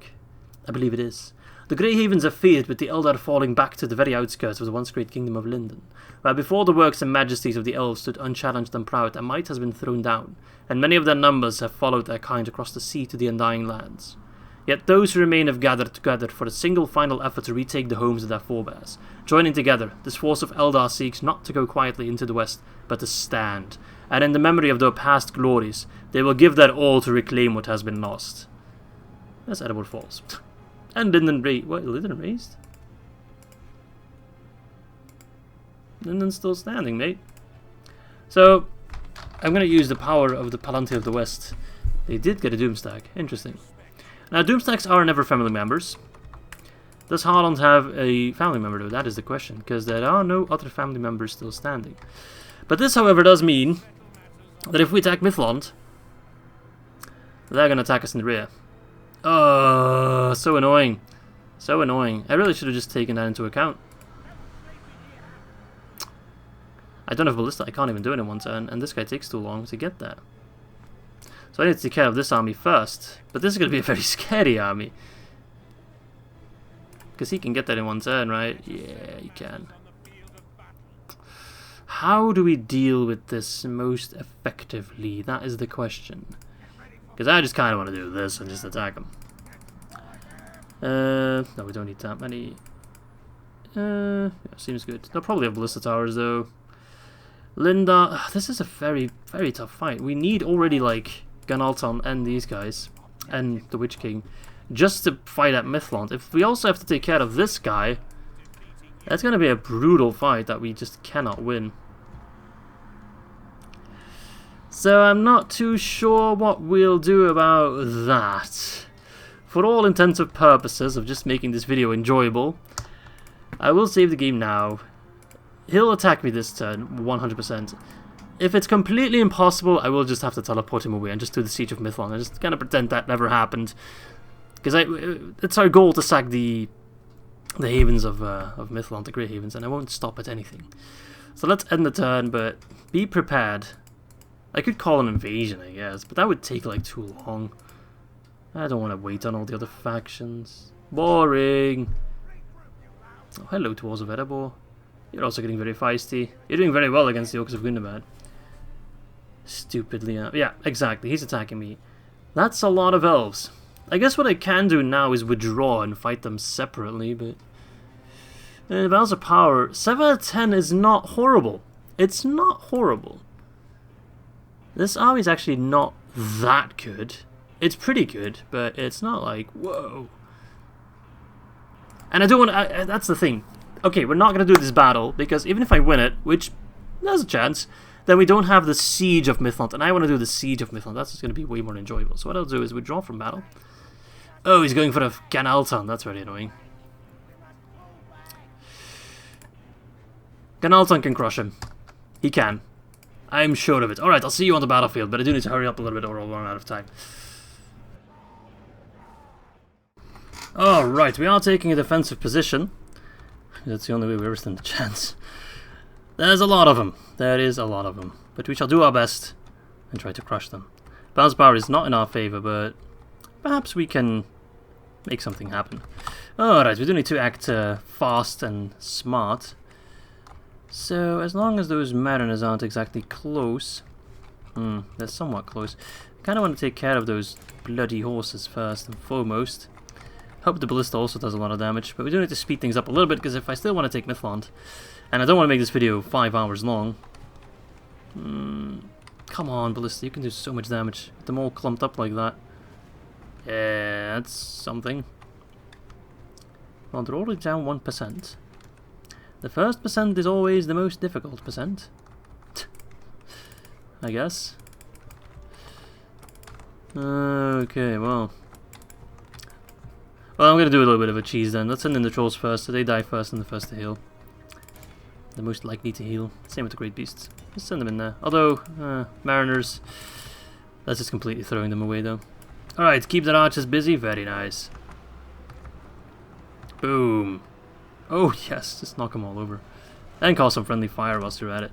I believe it is. The Grey Havens are feared, with the Eldar falling back to the very outskirts of the once great kingdom of Lindon, where before the works and majesties of the Elves stood unchallenged and proud, and might has been thrown down, and many of their numbers have followed their kind across the sea to the Undying Lands. Yet those who remain have gathered together for a single final effort to retake the homes of their forebears. Joining together, this force of Eldar seeks not to go quietly into the west, but to stand, and in the memory of their past glories, they will give their all to reclaim what has been lost. That's Edward Falls. And Linden raised. What? Linden raised? Linden's still standing, mate. So, I'm going to use the power of the Palantir of the West. They did get a Doomstack. Interesting. Now, Doomstacks are never family members. Does Haaland have a family member, though? That is the question. Because there are no other family members still standing. But this, however, does mean that if we attack Mithlond, they're going to attack us in the rear. Oh, so annoying. So annoying. I really should have just taken that into account. I don't have Ballista. I can't even do it in one turn. And this guy takes too long to get there. So I need to take care of this army first. But this is going to be a very scary army. Because he can get that in one turn, right? Yeah, he can. How do we deal with this most effectively? That is the question. Because I just kind of want to do this and just attack him. No, we don't need that many. Yeah, seems good. They'll probably have Ballista Towers, though. Linda, this is a very, very tough fight. We need already, like, Ganalton and these guys, and the Witch King, just to fight at Mithlond. If we also have to take care of this guy, That's going to be a brutal fight that we just cannot win. So I'm not too sure what we'll do about that. For all intents and purposes of just making this video enjoyable, I will save the game now. He'll attack me this turn, 100%. If it's completely impossible, I will just have to teleport him away and just do the Siege of Mithlond. I just kind of pretend that never happened. Because it's our goal to sack the havens of Mithlond, the Great Havens, and I won't stop at anything. So let's end the turn, but be prepared. I could call an invasion, I guess, but that would take like too long. I don't want to wait on all the other factions. Boring. Oh, hello, Dwarves of Erebor. You're also getting very feisty. You're doing very well against the Orcs of Gundabad. Stupidly, yeah, exactly. He's attacking me. That's a lot of elves. I guess what I can do now is withdraw and fight them separately, but the Balance of Power, 7 out of 10 is not horrible. It's not horrible. This army is actually not that good. It's pretty good, but it's not like, whoa. And I don't want to, that's the thing. Okay, we're not going to do this battle, because even if I win it, which there's a chance, then we don't have the Siege of Mithlond, and I want to do the Siege of Mithlond. That's just going to be way more enjoyable. So what I'll do is withdraw from battle. Oh, he's going for a Ganalton. That's very annoying. Ganalton can crush him. He can. I'm sure of it. Alright, I'll see you on the battlefield, but I do need to hurry up a little bit or I'll run out of time. Alright, we are taking a defensive position. That's the only way we ever stand a chance. There's a lot of them. There is a lot of them. But we shall do our best and try to crush them. Balance power is not in our favour, but perhaps we can make something happen. Alright, we do need to act fast and smart. So, as long as those mariners aren't exactly close... they're somewhat close. I kind of want to take care of those bloody horses first and foremost. Hope the ballista also does a lot of damage, but we do need to speed things up a little bit, because if I still want to take Mithlond, and I don't want to make this video 5 hours long... come on, ballista, you can do so much damage. With them all clumped up like that. Yeah, that's something. Well, they're already down 1%. The first percent is always the most difficult percent. I guess. Okay, well. Well, I'm going to do a little bit of a cheese then. Let's send in the trolls first, so they die first and the first to heal. The most likely to heal. Same with the great beasts. Let's send them in there. Although, mariners, that's just completely throwing them away though. Alright, keep their archers busy. Very nice. Boom. Oh yes, just knock them all over. And call some friendly fire whilst you're at it.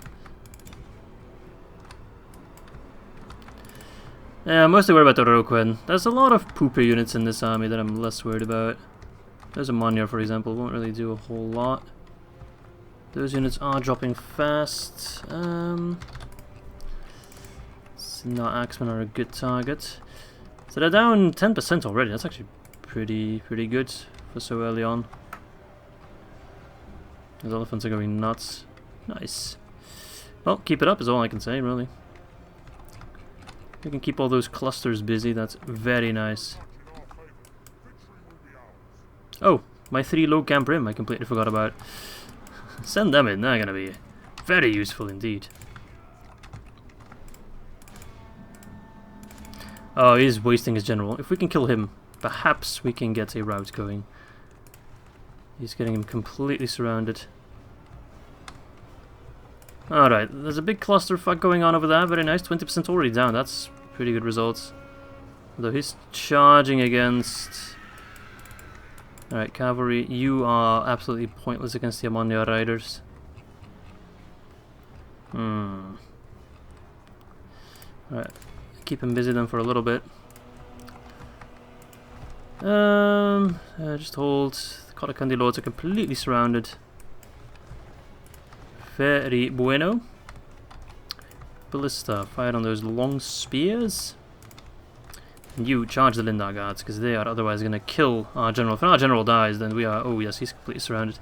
Yeah, I'm mostly worried about the Roquin. There's a lot of pooper units in this army that I'm less worried about. There's a Monyor, for example, won't really do a whole lot. Those units are dropping fast. Not Axemen are a good target. So they're down 10% already. That's actually pretty good for so early on. Those elephants are going nuts. Nice. Well, keep it up is all I can say, really. We can keep all those clusters busy. That's very nice. Oh, my 3 low camp rim I completely forgot about. Send them in. They're going to be very useful indeed. Oh, he's wasting his general. If we can kill him, perhaps we can get a rout going. He's getting him completely surrounded. Alright, there's a big clusterfuck going on over there. Very nice. 20% already down. That's pretty good results. Although he's charging against... Alright, cavalry, you are absolutely pointless against the Amonia riders. Alright, keep him busy then for a little bit. Just hold. The Kotakandi lords are completely surrounded. Very bueno. Ballista, fire on those long spears. And you charge the Lindar guards, because they are otherwise going to kill our general. If our general dies, then we are... Oh yes, he's completely surrounded.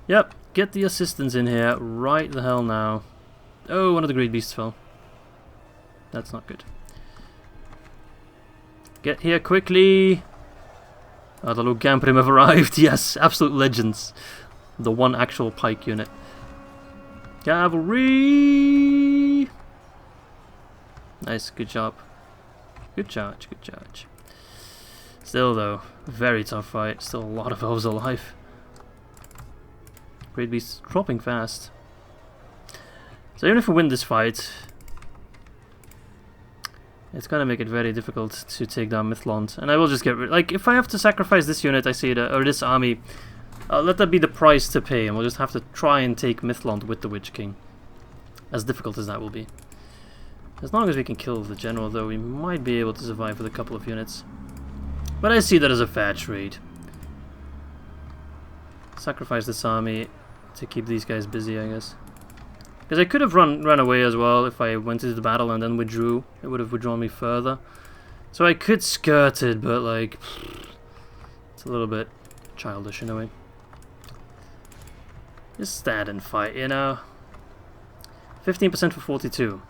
Yep, get the assistants in here right the hell now. Oh, one of the great beasts fell. That's not good. Get here quickly. Oh, the Logamprim have arrived. Yes, absolute legends. The one actual pike unit. Cavalry! Nice, good job. Good charge, good charge. Still though, very tough fight. Still a lot of elves alive. Great beasts dropping fast. So even if we win this fight, it's gonna make it very difficult to take down Mithlond. And I will just get rid. Like, if I have to sacrifice this unit, I say that, or this army, let that be the price to pay, and we'll just have to try and take Mithlond with the Witch King. As difficult as that will be. As long as we can kill the general, though, we might be able to survive with a couple of units. But I see that as a fair trade. Sacrifice this army to keep these guys busy, I guess. Because I could have run away as well if I went into the battle and then withdrew. It would have withdrawn me further. So I could skirt it, but like, it's a little bit childish in a way. Just stand and fight, you know. 15% for 42.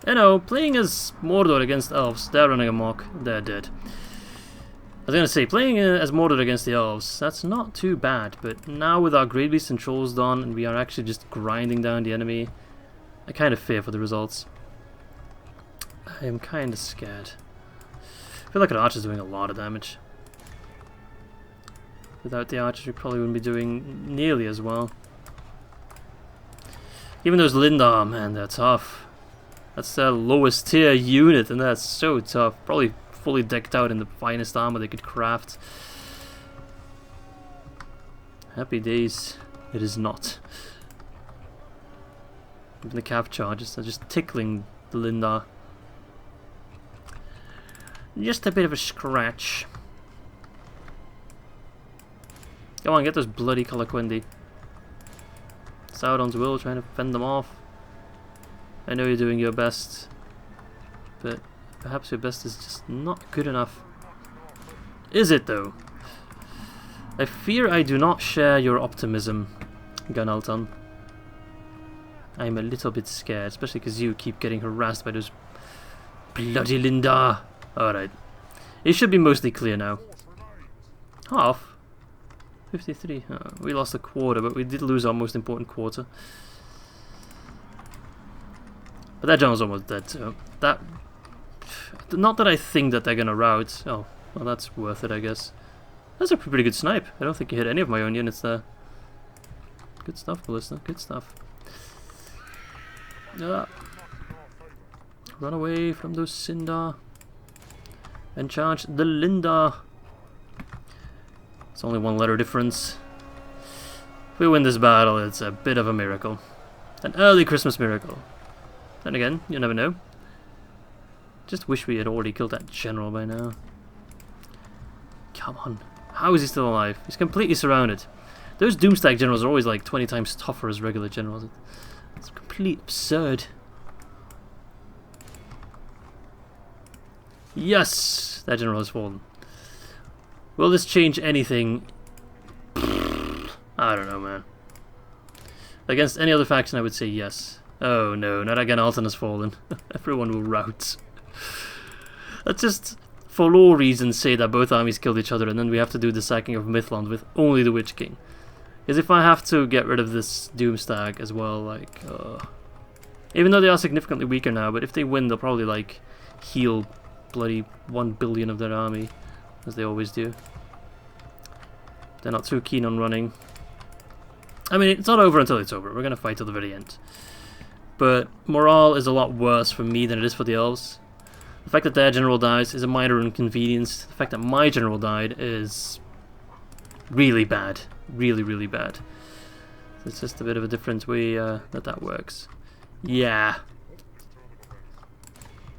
You know, playing as Mordor against Elves, they're running amok, they're dead. I was gonna say, playing as Mordor against the Elves, that's not too bad, but now with our Great Beasts and Trolls done, and we are actually just grinding down the enemy, I kind of fear for the results. I am kind of scared. I feel like an archer's doing a lot of damage. Without the archers, we probably wouldn't be doing nearly as well. Even those Lindar, man, they're tough. That's their lowest tier unit, and that's so tough. Probably fully decked out in the finest armor they could craft. Happy days. It is not. Even the cav charges are just tickling the Lindar. Just a bit of a scratch. Come on, get those bloody Calaquendi. Sauron's will trying to fend them off. I know you're doing your best, but perhaps your best is just not good enough. Is it though? I fear I do not share your optimism, Ganalton. I'm a little bit scared, especially because you keep getting harassed by those bloody Lindar. Alright. It should be mostly clear now. Half? 53. Oh, we lost a quarter, but we did lose our most important quarter. But that general's almost dead, so that... Not that I think that they're gonna rout. Oh, well that's worth it, I guess. That's a pretty good snipe. I don't think you hit any of my own units there. Good stuff, Ballista. Good stuff. Run away from those Sindar. And charge the Lindar. It's only one letter difference. If we win this battle, it's a bit of a miracle. An early Christmas miracle. Then again, you never know. Just wish we had already killed that general by now. Come on. How is he still alive? He's completely surrounded. Those Doomstack generals are always like 20 times tougher as regular generals. It's completely absurd. Yes! That general has fallen. Will this change anything? I don't know, man. Against any other faction, I would say yes. Oh no, not again. Alton has fallen. Everyone will rout. Let's just, for lore reasons, say that both armies killed each other, and then we have to do the sacking of Mithlond with only the Witch King. Because if I have to get rid of this Doomstag as well, like, even though they are significantly weaker now, but if they win, they'll probably like heal bloody 1 billion of their army, as they always do. They're not too keen on running. I mean, it's not over until it's over. We're going to fight till the very end. But morale is a lot worse for me than it is for the Elves. The fact that their general dies is a minor inconvenience. The fact that my general died is really bad. Really, really bad. It's just a bit of a different way that works. Yeah.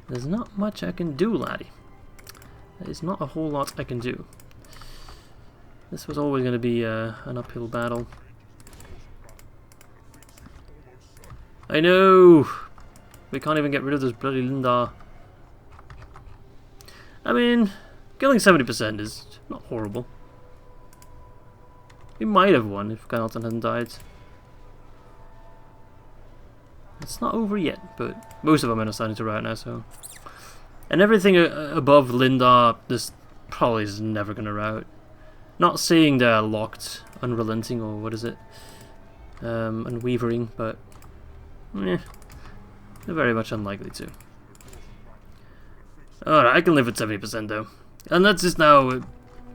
There's not much I can do, laddie. There's not a whole lot I can do. This was always going to be an uphill battle. I know! We can't even get rid of this bloody Lindar. I mean, killing 70% is not horrible. We might have won if Ganalton hadn't died. It's not over yet, but most of our men are starting to rout now, so... And everything above Lindar, this probably is never going to rout. Not saying they're locked unrelenting, or what is it? Unwavering, but they're very much unlikely to. Alright, I can live at 70% though. And let's just now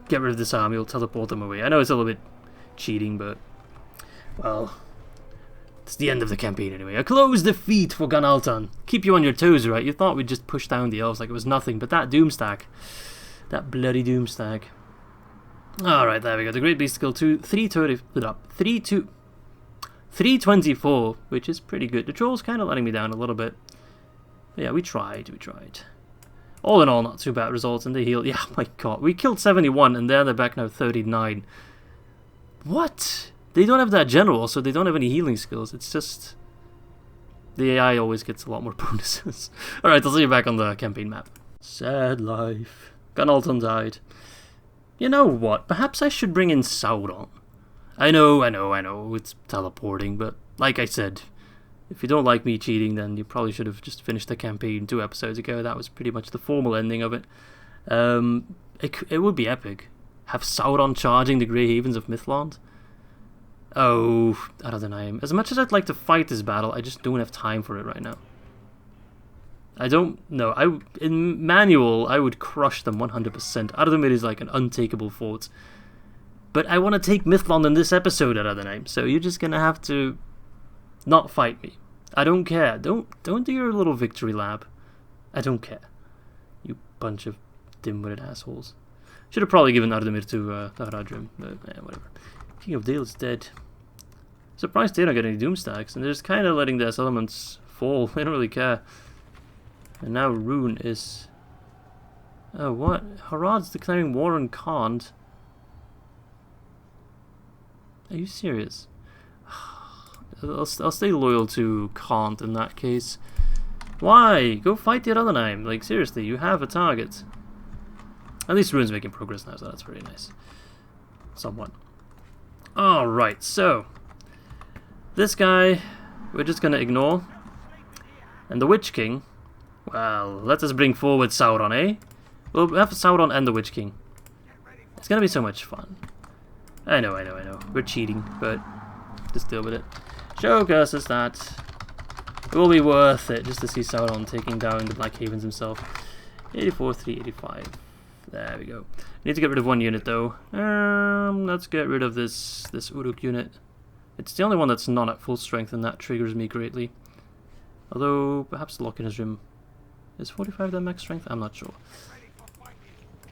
get rid of this army, we'll teleport them away. I know it's a little bit cheating, but well, it's the end of the campaign anyway. A close defeat for Ganaltan. Keep you on your toes, right? You thought we'd just push down the elves like it was nothing, but that doomstack. That bloody doomstack. Alright, there we go. The Great Beast skill 2, 324, which is pretty good. The troll's kind of letting me down a little bit. But yeah, we tried. All in all, not too bad results, and they heal. Yeah, my god. We killed 71, and they're back now 39. What? They don't have that general, so they don't have any healing skills. It's just the AI always gets a lot more bonuses. Alright, I'll see you back on the campaign map. Sad life. Ganalton died. You know what? Perhaps I should bring in Sauron. I know, it's teleporting, but like I said, if you don't like me cheating, then you probably should have just finished the campaign 2 episodes ago. That was pretty much the formal ending of it. It would be epic. Have Sauron charging the Grey Havens of Mithlond? Oh, I don't know. As much as I'd like to fight this battle, I just don't have time for it right now. I don't know. In manual, I would crush them 100%. Ardamir is like an untakeable fort. But I want to take Mithlond in this episode at Ardamir, so you're just gonna have to not fight me. I don't care. Don't do your little victory lap. I don't care. You bunch of dim-witted assholes. Should have probably given Ardamir to Haradrim, but whatever. King of Dale is dead. Surprised they don't get any Doomstacks, and they're just kind of letting their settlements fall. They don't really care. And now Rune is... Oh, what? Harad's declaring war on Khand. Are you serious? I'll stay loyal to Khand in that case. Why? Go fight the Ardamir. Like, seriously, you have a target. At least Rune's making progress now, so that's very nice. Somewhat. Alright, so... This guy, we're just gonna ignore. And the Witch King... Well, let us bring forward Sauron, eh? We'll have Sauron and the Witch King. It's gonna be so much fun. I know. We're cheating, but just deal with it. Show curses that. It will be worth it just to see Sauron taking down the Black Havens himself. 84, 385. There we go. Need to get rid of one unit though. Let's get rid of this Uruk unit. It's the only one that's not at full strength, and that triggers me greatly. Although perhaps Loch-in-Azrim is 45 their max strength. I'm not sure.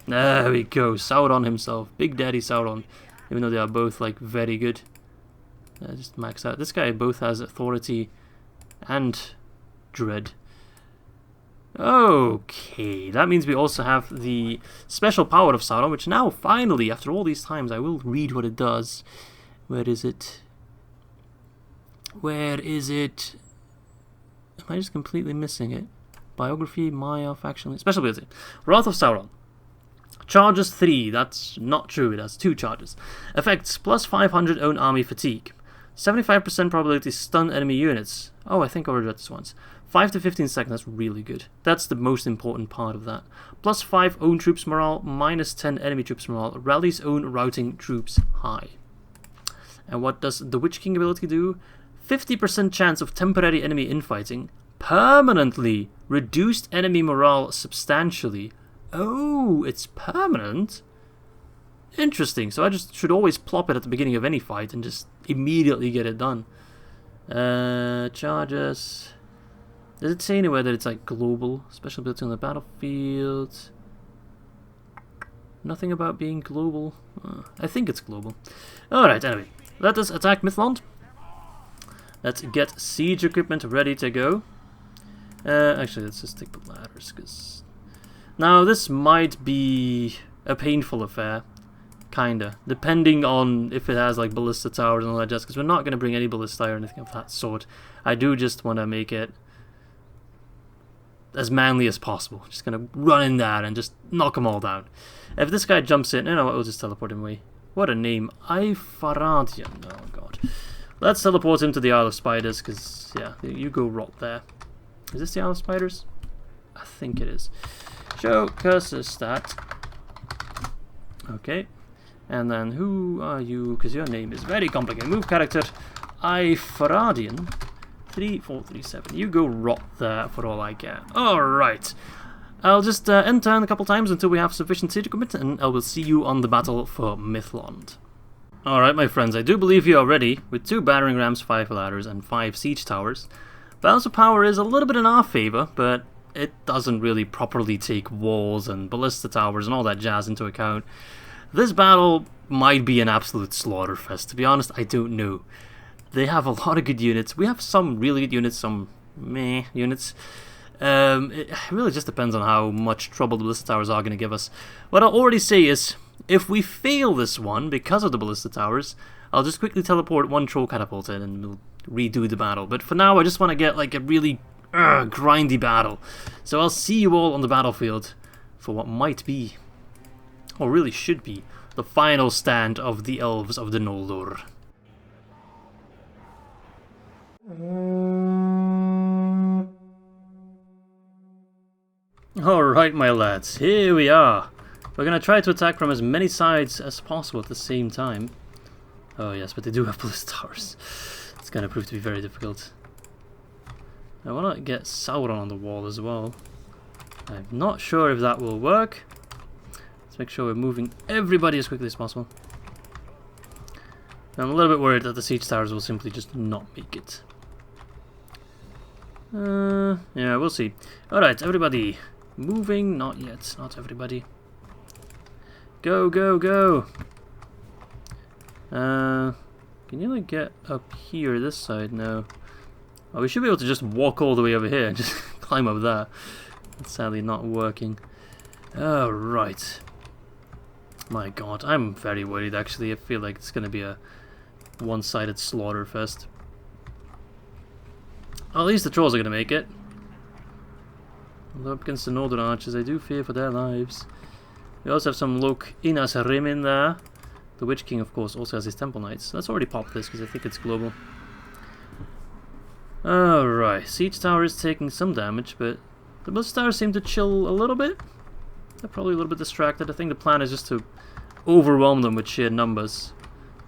There we go. Sauron himself, Big Daddy Sauron. Even though they are both like very good. Just max out. This guy both has authority and dread. Okay, that means we also have the special power of Sauron, which now, finally, after all these times, I will read what it does. Where is it? Where is it? Am I just completely missing it? Biography, Maya, faction, special ability. Wrath of Sauron. Charges 3, that's not true, it has 2 charges. Effects, plus 500 own army fatigue. 75% probability stun enemy units. Oh, I think I already read this once. 5 to 15 seconds, that's really good. That's the most important part of that. Plus 5 own troops morale, minus 10 enemy troops morale. Rallies own routing troops high. And what does the Witch King ability do? 50% chance of temporary enemy infighting. Permanently reduced enemy morale substantially. Oh, it's permanent? Interesting, so I just should always plop it at the beginning of any fight and just immediately get it done. Charges. Does it say anywhere that it's like global? Special ability on the battlefield. Nothing about being global. I think it's global. Alright, anyway. Let us attack Mithlond. Let's get siege equipment ready to go. Actually, let's just take the ladders, because... Now, this might be a painful affair. Kinda. Depending on if it has, like, ballista towers and all that jazz, because we're not going to bring any ballista or anything of that sort. I do just want to make it as manly as possible. Just going to run in there and just knock them all down. If this guy jumps in, you know what, we'll just teleport him away. What a name. Ifaradian. Oh, God. Let's teleport him to the Isle of Spiders, because, yeah, you go rot there. Is this the Isle of Spiders? I think it is. Show cursor stat. Okay. And then who are you? Because your name is very complicated. Move character. Faradian. 3437. You go rot there for all I care. Alright. I'll just end turn a couple times until we have sufficient siege commit, and I will see you on the battle for Mithlond. Alright, my friends, I do believe you are ready, with 2 battering rams, 5 ladders, and 5 siege towers. Balance of power is a little bit in our favour, but it doesn't really properly take walls and ballista towers and all that jazz into account. This battle might be an absolute slaughterfest. To be honest, I don't know. They have a lot of good units. We have some really good units, some meh units. It really just depends on how much trouble the ballista towers are going to give us. What I'll already say is, if we fail this one because of the ballista towers, I'll just quickly teleport 1 troll catapult in and we'll redo the battle. But for now, I just want to get like a really grindy battle. So I'll see you all on the battlefield for what might be, or really should be, the final stand of the Elves of the Noldor. Alright, my lads, here we are. We're going to try to attack from as many sides as possible at the same time. Oh yes, but they do have ballista towers. It's going to prove to be very difficult. I want to get Sauron on the wall as well. I'm not sure if that will work. Let's make sure we're moving everybody as quickly as possible. I'm a little bit worried that the siege towers will simply just not make it. Yeah, we'll see. Alright, everybody. Moving, not yet, not everybody. Go, go, go! Can you like get up here, this side? No. Oh, we should be able to just walk all the way over here and just climb up there. It's sadly not working. Alright. My god, I'm very worried actually. I feel like it's gonna be a one-sided slaughter fest. At least the trolls are gonna make it. Although up against the northern archers, I do fear for their lives. We also have some Lok Inas Rim in there. The Witch King, of course, also has his Temple Knights. Let's already pop this because I think it's global. Alright, Siege Tower is taking some damage, but the Ballista Towers seem to chill a little bit. They're probably a little bit distracted. I think the plan is just to overwhelm them with sheer numbers.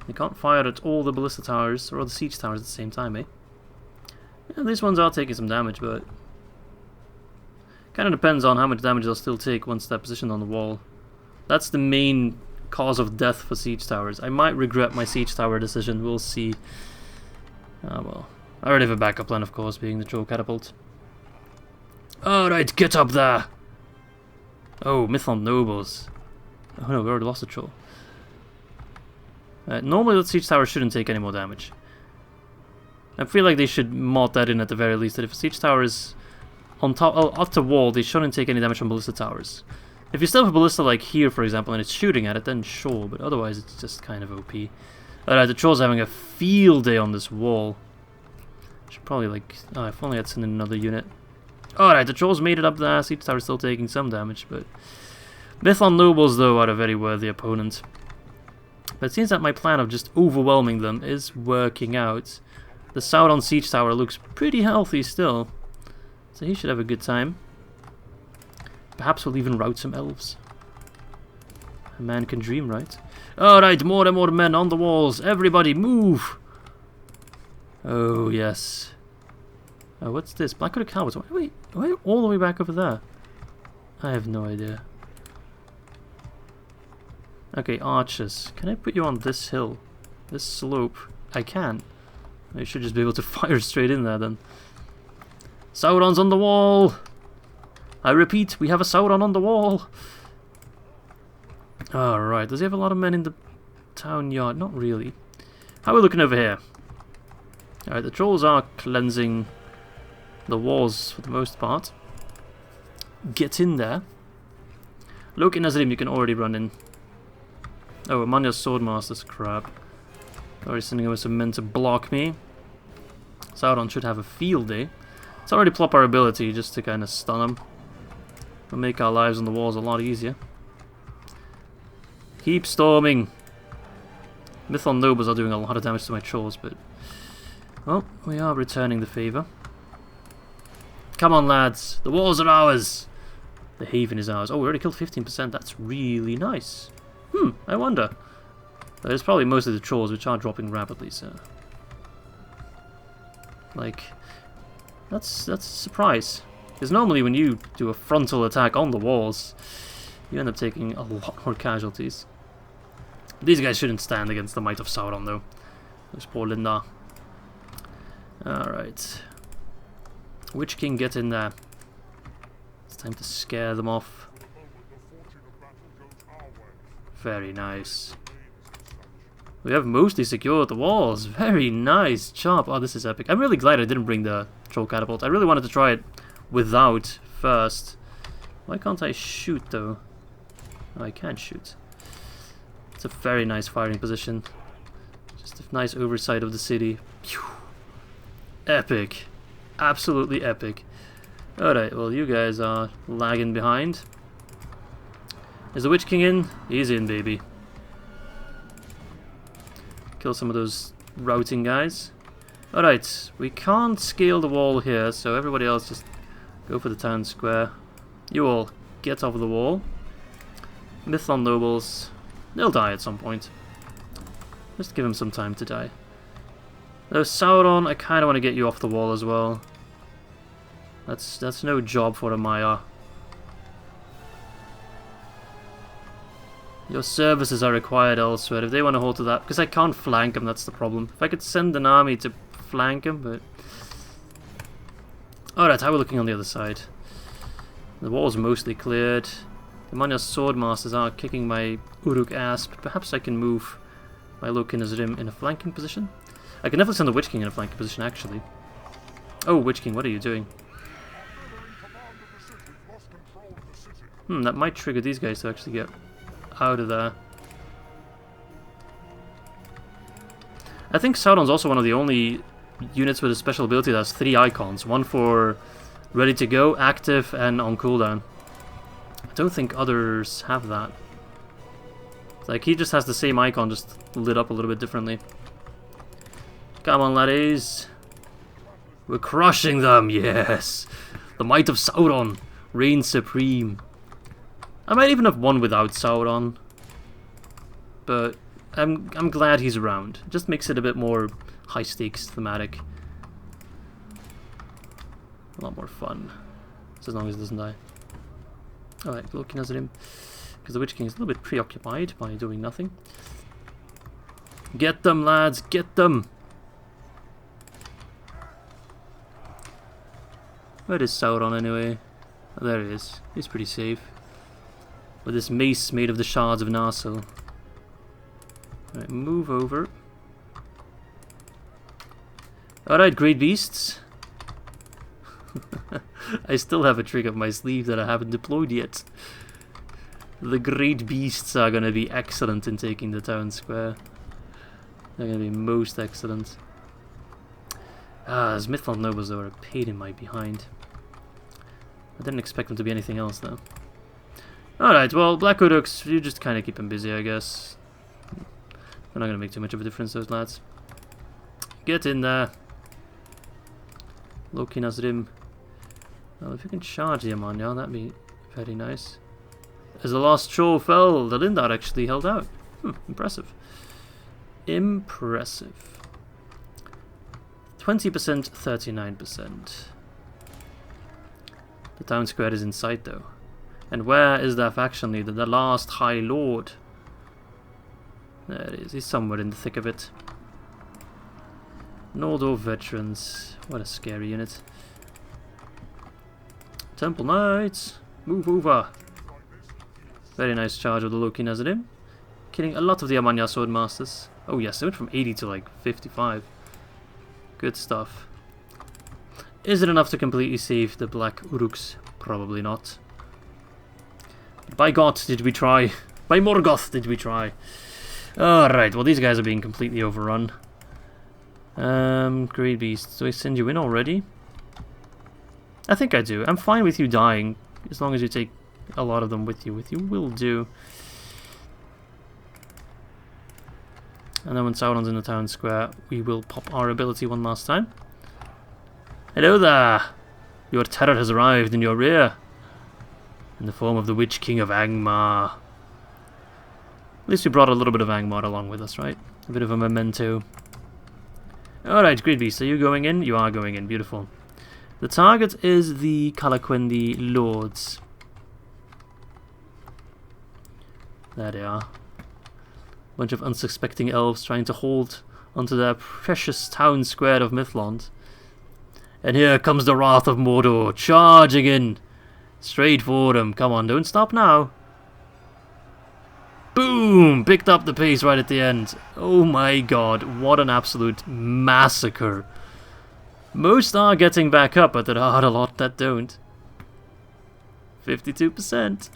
You can't fire at all the Ballista Towers or the Siege Towers at the same time, eh? Yeah, these ones are taking some damage, but kind of depends on how much damage they'll still take once they're positioned on the wall. That's the main cause of death for Siege Towers. I might regret my Siege Tower decision, we'll see. Ah well. I already have a backup plan, of course, being the Troll Catapult. Alright, get up there! Oh, Mithlond Nobles. Oh no, we already lost a Troll. Normally the Siege Tower shouldn't take any more damage. I feel like they should mod that in at the very least, that if a Siege Tower is on top, off the wall, they shouldn't take any damage from Ballista Towers. If you still have a Ballista like here, for example, and it's shooting at it, then sure, but otherwise it's just kind of OP. Alright, the Troll's having a field day on this wall. Should probably like, oh, if only I'd send in another unit. Alright, the Trolls made it up there, Siege Tower's still taking some damage, but Mithlond Nobles, though, are a very worthy opponent. But it seems that my plan of just overwhelming them is working out. The Sauron Siege Tower looks pretty healthy still, so he should have a good time. Perhaps we'll even rout some elves. A man can dream, right? Alright, more and more men on the walls. Everybody move! Oh, yes. Oh, what's this? Blackwood Cowards. Why are we all the way back over there? I have no idea. Okay, archers. Can I put you on this hill? This slope? I can. I should just be able to fire straight in there then. Sauron's on the wall! I repeat, we have a Sauron on the wall! Alright, does he have a lot of men in the town yard? Not really. How are we looking over here? Alright, the trolls are cleansing the walls for the most part. Get in there. Look in Nazrim, you can already run in. Oh, Amanya's Swordmaster's crap. Already sending over some men to block me. Sauron should have a field day. Let's already plop our ability just to kind of stun him. It'll make our lives on the walls a lot easier. Keep storming. Mithlond Nobles are doing a lot of damage to my trolls, but well, we are returning the favour. Come on, lads. The walls are ours. The haven is ours. Oh, we already killed 15%. That's really nice. I wonder. But it's probably most of the trolls which are dropping rapidly, so... Like... That's a surprise. Because normally when you do a frontal attack on the walls, you end up taking a lot more casualties. These guys shouldn't stand against the might of Sauron, though. Those poor Lindar. Alright. Witch King, get in there. It's time to scare them off. Very nice. We have mostly secured the walls. Very nice job. Oh, this is epic. I'm really glad I didn't bring the troll catapult. I really wanted to try it without first. Why can't I shoot, though? Oh, I can't shoot. It's a very nice firing position. Just a nice oversight of the city. Pew. Epic. Absolutely epic. Alright, well, you guys are lagging behind. Is the Witch King in? He's in, baby. Kill some of those routing guys. Alright, we can't scale the wall here, so everybody else just go for the town square. You all get off the wall. Mithlond nobles, they'll die at some point. Just give them some time to die. Though Sauron, I kind of want to get you off the wall as well. That's no job for a Maya. Your services are required elsewhere if they want to hold to that. Because I can't flank them, that's the problem. If I could send an army to flank them, but... Alright, how are we looking on the other side? The wall's mostly cleared. The Manya Swordmasters are kicking my Uruk ass, but perhaps I can move my Luin in a flanking position? I can definitely send the Witch King in a flanking position, actually. Oh, Witch King, what are you doing? That might trigger these guys to actually get out of there. I think Sauron's also one of the only units with a special ability that has 3 icons. One for ready to go, active, and on cooldown. I don't think others have that. Like, he just has the same icon, just lit up a little bit differently. Come on, laddies. We're crushing them, yes! The might of Sauron reigns supreme. I might even have one without Sauron. But I'm glad he's around. It just makes it a bit more high-stakes thematic. A lot more fun. Just as long as it doesn't die. Alright, looking at him. Because the Witch King is a little bit preoccupied by doing nothing. Get them, lads! Get them! Where is Sauron anyway? Oh, there he is. He's pretty safe. With this mace made of the shards of Nazgûl. Alright, move over. Alright, great beasts. I still have a trick up my sleeve that I haven't deployed yet. The great beasts are going to be excellent in taking the town square. They're going to be most excellent. As Mithlond nobles though are a pain in my behind. I didn't expect them to be anything else though. Alright, well, Black Uruks, you just kind of keep them busy, I guess. They're not going to make too much of a difference, those lads. Get in there. Loki Nazrim. Well, if you can charge the Amanya, that'd be very nice. As the last troll fell, the Lindar actually held out. Impressive. Impressive. 20%, 39%. The town square is in sight, though. And where is their faction leader, the last High Lord? There it is, he's somewhere in the thick of it. Mordor veterans. What a scary unit. Temple Knights, move over. Very nice charge of the Loki Nazarim. Killing a lot of the Amanya Swordmasters. Oh yes, they went from 80 to like 55. Good stuff. Is it enough to completely save the Black Uruks? Probably not. By God, did we try. By Morgoth, did we try. Alright, well these guys are being completely overrun. Great Beast, do I send you in already? I think I do. I'm fine with you dying, as long as you take a lot of them with you. Will do. And then when Sauron's in the town square, we will pop our ability one last time. Hello there! Your terror has arrived in your rear. In the form of the Witch King of Angmar. least we brought a little bit of Angmar along with us, right? A bit of a memento. Alright, Great Beast, are you going in? You are going in, beautiful. The target is the Calaquendi Lords. There they are. Bunch of unsuspecting elves trying to hold onto their precious town square of Mithlond. And here comes the wrath of Mordor, charging in! Straight for them. Come on, don't stop now. Boom! Picked up the pace right at the end. Oh my god, what an absolute massacre. Most are getting back up, but there are a lot that don't. 52%.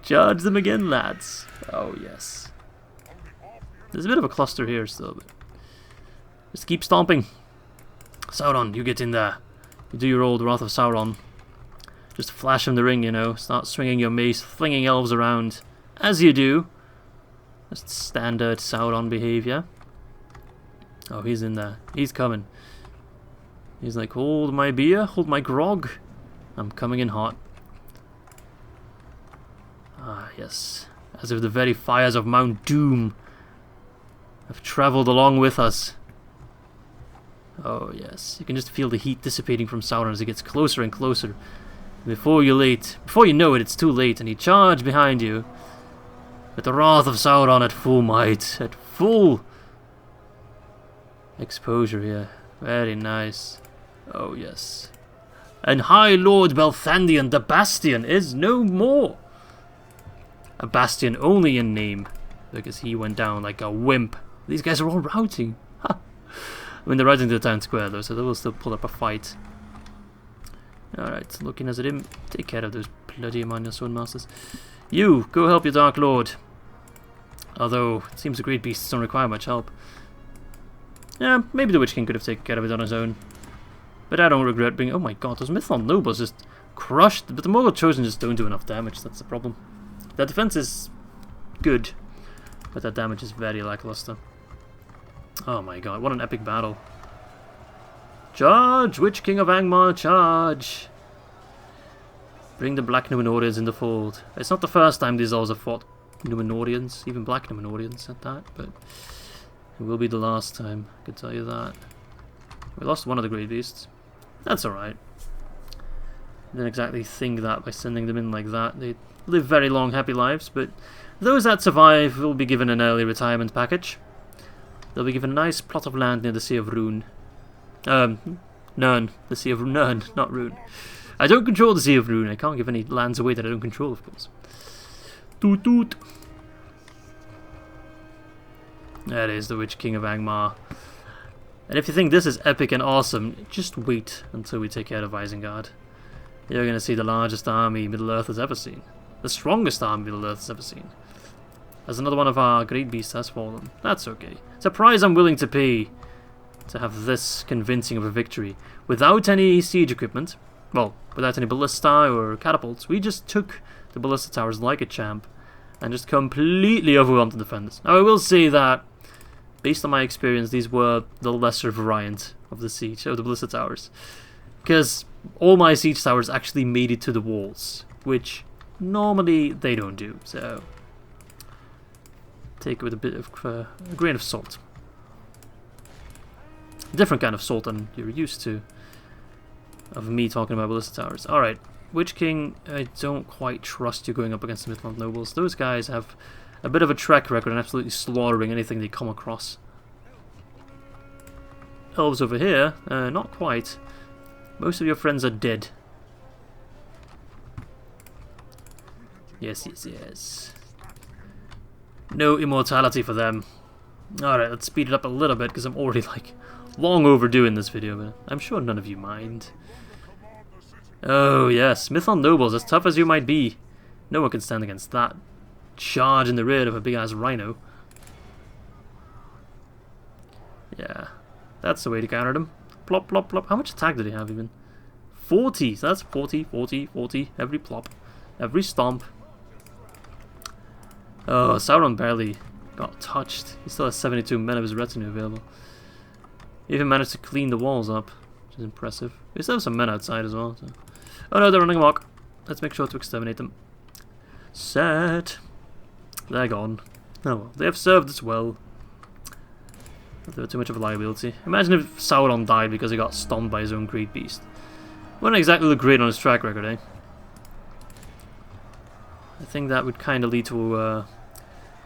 Charge them again, lads. Oh yes. There's a bit of a cluster here still, but just keep stomping. Sauron, you get in there. You do your old Wrath of Sauron. Just flash him the ring, you know. Start swinging your mace, flinging elves around. As you do. Just standard Sauron behavior. Oh, he's in there. He's coming. He's like, hold my beer, hold my grog. I'm coming in hot. Ah, yes. As if the very fires of Mount Doom have travelled along with us. Oh, yes. You can just feel the heat dissipating from Sauron as he gets closer and closer. Before you know it, it's too late, and he charged behind you. With the wrath of Sauron at full might, at full exposure here. Very nice. Oh, yes. And High Lord Belthandian the Bastion is no more. A bastion only in name, because he went down like a wimp. These guys are all routing. I mean, they're routing to the town square though, so they will still pull up a fight. Alright, looking as at him. Take care of those bloody Emmanuel Swordmasters. You, go help your Dark Lord. Although, it seems the Great Beasts don't require much help. Yeah, maybe the Witch King could have taken care of it on his own. But I don't regret being... Oh my god, those Mithlond nobles just crushed. But the Mortal Chosen just don't do enough damage, that's the problem. Their defense is good, but their damage is very lackluster. Oh my god, what an epic battle. Charge! Witch King of Angmar, charge! Bring the Black Numenorians in the fold. It's not the first time these elves have fought Numenorians, even Black Numenorians at that, but it will be the last time, I can tell you that. We lost one of the Great Beasts. That's alright. Didn't exactly think that by sending them in like that. They live very long, happy lives, but those that survive will be given an early retirement package. They'll be given a nice plot of land near the Sea of Rune. Nern. The Sea of Nern, not Rune. I don't control the Sea of Rune. I can't give any lands away that I don't control, of course. Toot toot. That is the Witch King of Angmar. And if you think this is epic and awesome, just wait until we take care of Isengard. You're going to see the largest army Middle-earth has ever seen. The strongest army Middle-earth has ever seen. As another one of our Great Beasts has fallen. That's okay. It's a price I'm willing to pay to have this convincing of a victory. Without any siege equipment, well, without any ballista or catapults, we just took the ballista towers like a champ and just completely overwhelmed the defenders. Now I will say that, based on my experience, these were the lesser variant of the siege, of the ballista towers. Because all my siege towers actually made it to the walls, which normally they don't do, so take it with a bit of a grain of salt. A different kind of salt than you're used to of me talking about ballista towers. Alright, Witch King, I don't quite trust you going up against the Mithlond nobles. Those guys have a bit of a track record and absolutely slaughtering anything they come across. Elves over here, not quite. Most of your friends are dead. Yes, yes, yes. No immortality for them. Alright, let's speed it up a little bit because I'm already like long overdue in this video, but I'm sure none of you mind. Oh yes, Mithlond nobles, as tough as you might be, no one can stand against that charge in the rear of a big ass rhino. Yeah, that's the way to counter them. Plop, plop, plop. How much attack did he have even? 40, so that's 40, 40, 40, every plop, every stomp. Oh, Sauron barely got touched. He still has 72 men of his retinue available. He even managed to clean the walls up, which is impressive. We still have some men outside as well. So. Oh no, they're running amok. Let's make sure to exterminate them. Sad. They're gone. Oh well, they have served us well. They were too much of a liability. Imagine if Sauron died because he got stomped by his own great beast. Wouldn't exactly look great on his track record, eh? I think that would kind of lead to a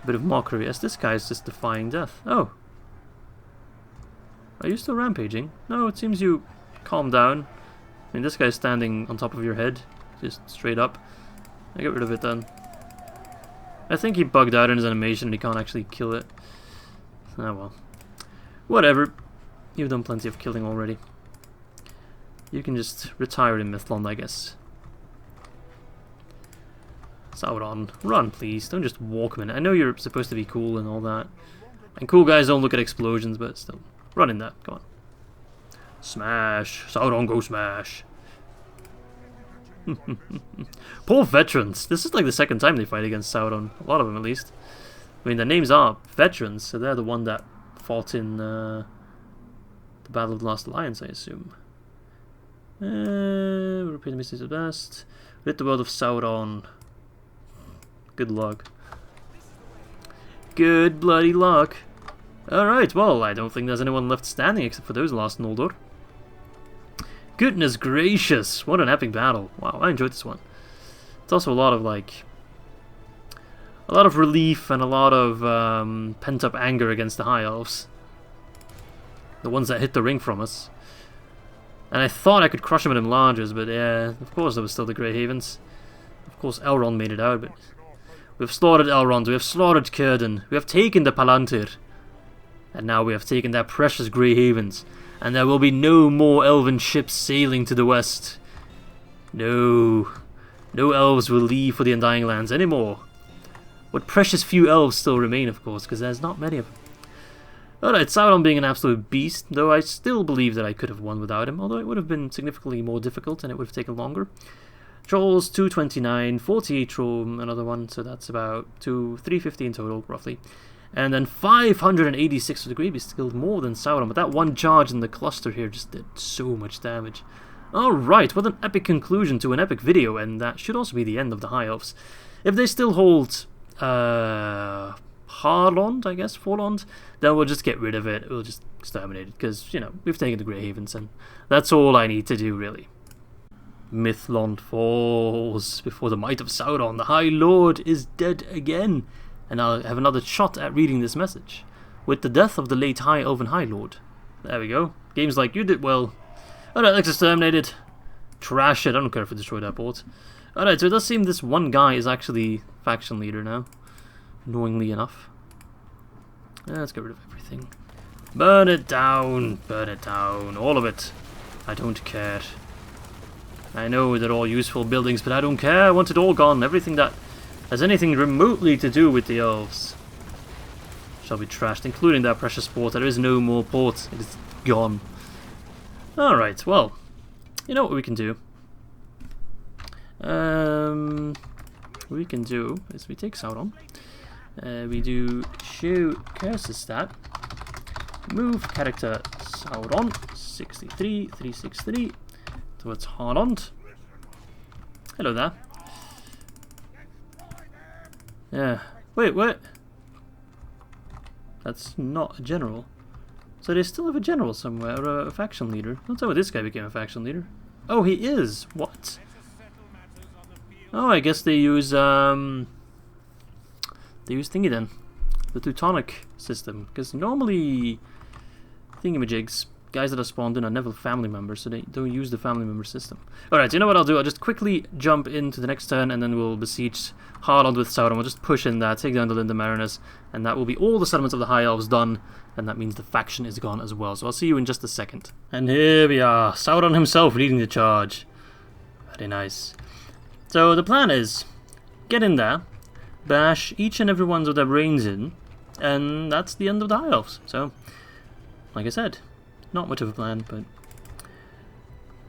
bit of mockery, as this guy's just defying death. Oh. Are you still rampaging? No, it seems you calmed down. I mean, this guy's standing on top of your head, just straight up. I get rid of it then. I think he bugged out in his animation and he can't actually kill it. Oh well. Whatever. You've done plenty of killing already. You can just retire in Mithlond, I guess. Sauron, run please, don't just walk a minute. I know you're supposed to be cool and all that. And cool guys don't look at explosions, but still. Run in there, go on. Smash! Sauron, go smash! Poor veterans. This is like the second time they fight against Sauron. A lot of them at least. I mean, their names are veterans, so they're the one that fought in the Battle of the Last Alliance, I assume. Repeat the mistakes of the best. Rid the world of Sauron. Good luck. Good bloody luck. Alright, well, I don't think there's anyone left standing except for those lost in Mordor. Goodness gracious, what an epic battle. Wow, I enjoyed this one. It's also a lot of, like, a lot of relief and a lot of pent-up anger against the High Elves. The ones that hid the ring from us. And I thought I could crush them in enlargers, but yeah, of course there was still the Grey Havens. Of course Elrond made it out, but we've slaughtered Elrond, we have slaughtered Círdan, we have taken the Palantir. And now we have taken their precious Grey Havens. And there will be no more elven ships sailing to the west. No. No elves will leave for the Undying Lands anymore. What precious few elves still remain, of course, because there's not many of them. Alright, Sauron being an absolute beast, though I still believe that I could have won without him, although it would have been significantly more difficult and it would have taken longer. Trolls, 229, 48 troll, another one, so that's about 350 in total, roughly. And then 586 for the Grey Beast, killed more than Sauron, but that one charge in the cluster here just did so much damage. Alright, what an epic conclusion to an epic video, and that should also be the end of the High Elves. If they still hold Harlond, I guess, Forlond, then we'll just get rid of it, we'll just exterminate it, because, you know, we've taken the Grey Havens, and that's all I need to do, really. Mithlond falls before the might of Sauron, the High Lord is dead again. And I'll have another shot at reading this message. With the death of the late High Elven High Lord. There we go. Game's like, you did well. Alright, let's exterminate it. Trash it. I don't care if it destroyed that port. Alright, so it does seem this one guy is actually faction leader now. Annoyingly enough. Let's get rid of everything. Burn it down. Burn it down. All of it. I don't care. I know they're all useful buildings, but I don't care. I want it all gone. Everything that has anything remotely to do with the elves shall be trashed, including that precious port. There is no more port. It is gone. Alright, well, you know what we can do? What we can do is we take Sauron. We do show cursor stat. Move character Sauron 63 363 towards Harlond. Hello there. Yeah. Wait, what? That's not a general. So they still have a general somewhere, or a faction leader. That's how this guy became a faction leader. Oh, he is. What? Oh, I guess they use thingy then, the Teutonic system. Because normally thingamajigs, guys that are spawned in, are never family members, so they don't use the family member system. Alright, you know what I'll do? I'll just quickly jump into the next turn, and then we'll besiege Harlond with Sauron. We'll just push in there, take down the Linda Mariners, and that will be all the settlements of the High Elves done, and that means the faction is gone as well. So I'll see you in just a second. And here we are, Sauron himself leading the charge. Very nice. So the plan is, get in there, bash each and every one of their brains in, and that's the end of the High Elves. So, like I said, not much of a plan, but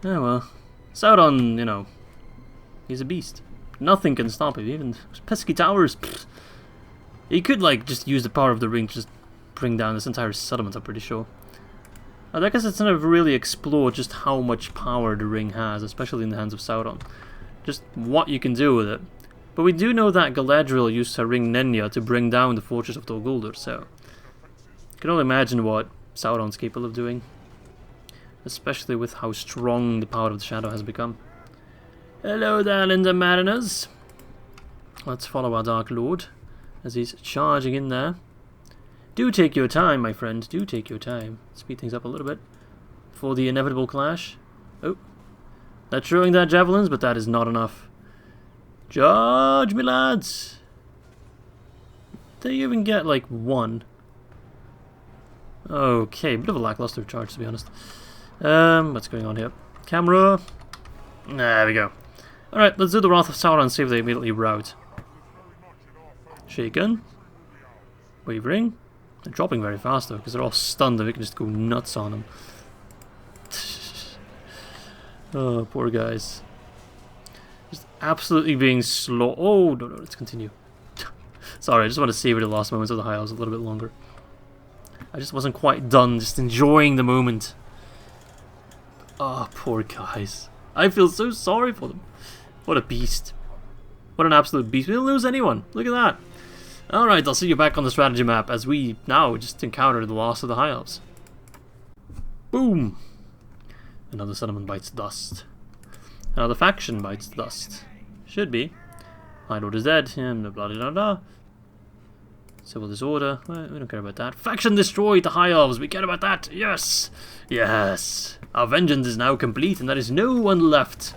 oh well. Sauron, you know, he's a beast. Nothing can stop him, even pesky towers. Pfft. He could, like, just use the power of the ring to just bring down this entire settlement, I'm pretty sure. I guess it's never really explored just how much power the ring has, especially in the hands of Sauron. Just what you can do with it. But we do know that Galadriel used her ring Nenya to bring down the fortress of Dol Guldur, so I can only imagine what Sauron's capable of doing. Especially with how strong the power of the Shadow has become. Hello there, Linda Mariners. Let's follow our Dark Lord as he's charging in there. Do take your time, my friend. Do take your time. Speed things up a little bit for the inevitable clash. Oh, they're throwing their javelins, but that is not enough. Charge, me lads! They even get like one. Okay, bit of a lackluster charge, to be honest. What's going on here? Camera. There we go. Alright, let's do the Wrath of Sauron and see if they immediately rout. Shaken. Wavering. They're dropping very fast though, because they're all stunned and we can just go nuts on them. Oh, poor guys. Just absolutely being slow. Oh, no, let's continue. Sorry, I just want to savor the last moments of the High Elves a little bit longer. I just wasn't quite done, just enjoying the moment. Oh, poor guys. I feel so sorry for them. What a beast. What an absolute beast. We didn't lose anyone. Look at that. Alright, I'll see you back on the strategy map as we now just encounter the loss of the High Elves. Boom. Another settlement bites dust. Another faction bites dust. Should be. High Lord is dead. Blah blah blah blah. Civil disorder. Well, we don't care about that. Faction destroyed the High Elves. We care about that. Yes. Yes. Our vengeance is now complete and there is no one left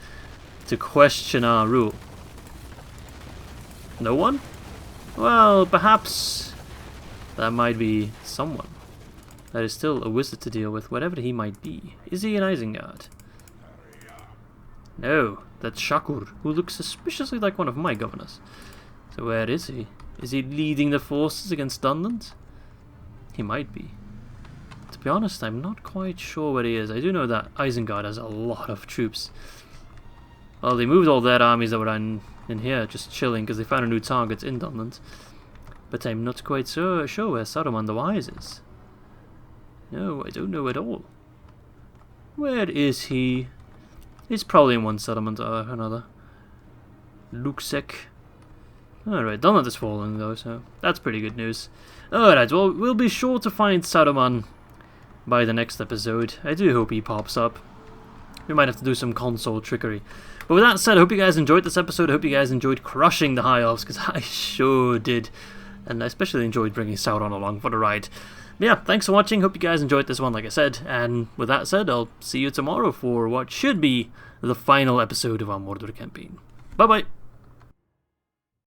to question our rule. No one? Well, perhaps that might be someone. That is still a wizard to deal with, whatever he might be. Is he an Isengard? No, that's Shakur, who looks suspiciously like one of my governors. So where is he? Is he leading the forces against Dunland? He might be. To be honest, I'm not quite sure where he is. I do know that Isengard has a lot of troops. Well, they moved all their armies that were in here, just chilling, because they found a new target in Dunland. But I'm not quite sure where Saruman the Wise is. No, I don't know at all. Where is he? He's probably in one settlement or another. Luxek. Alright, Dunland is falling though, so that's pretty good news. Alright, well, we'll be sure to find Saruman by the next episode. I do hope he pops up. We might have to do some console trickery. But with that said, I hope you guys enjoyed this episode. I hope you guys enjoyed crushing the High Elves, because I sure did. And I especially enjoyed bringing Sauron along for the ride. But yeah, thanks for watching. Hope you guys enjoyed this one, like I said. And with that said, I'll see you tomorrow for what should be the final episode of our Mordor campaign. Bye-bye.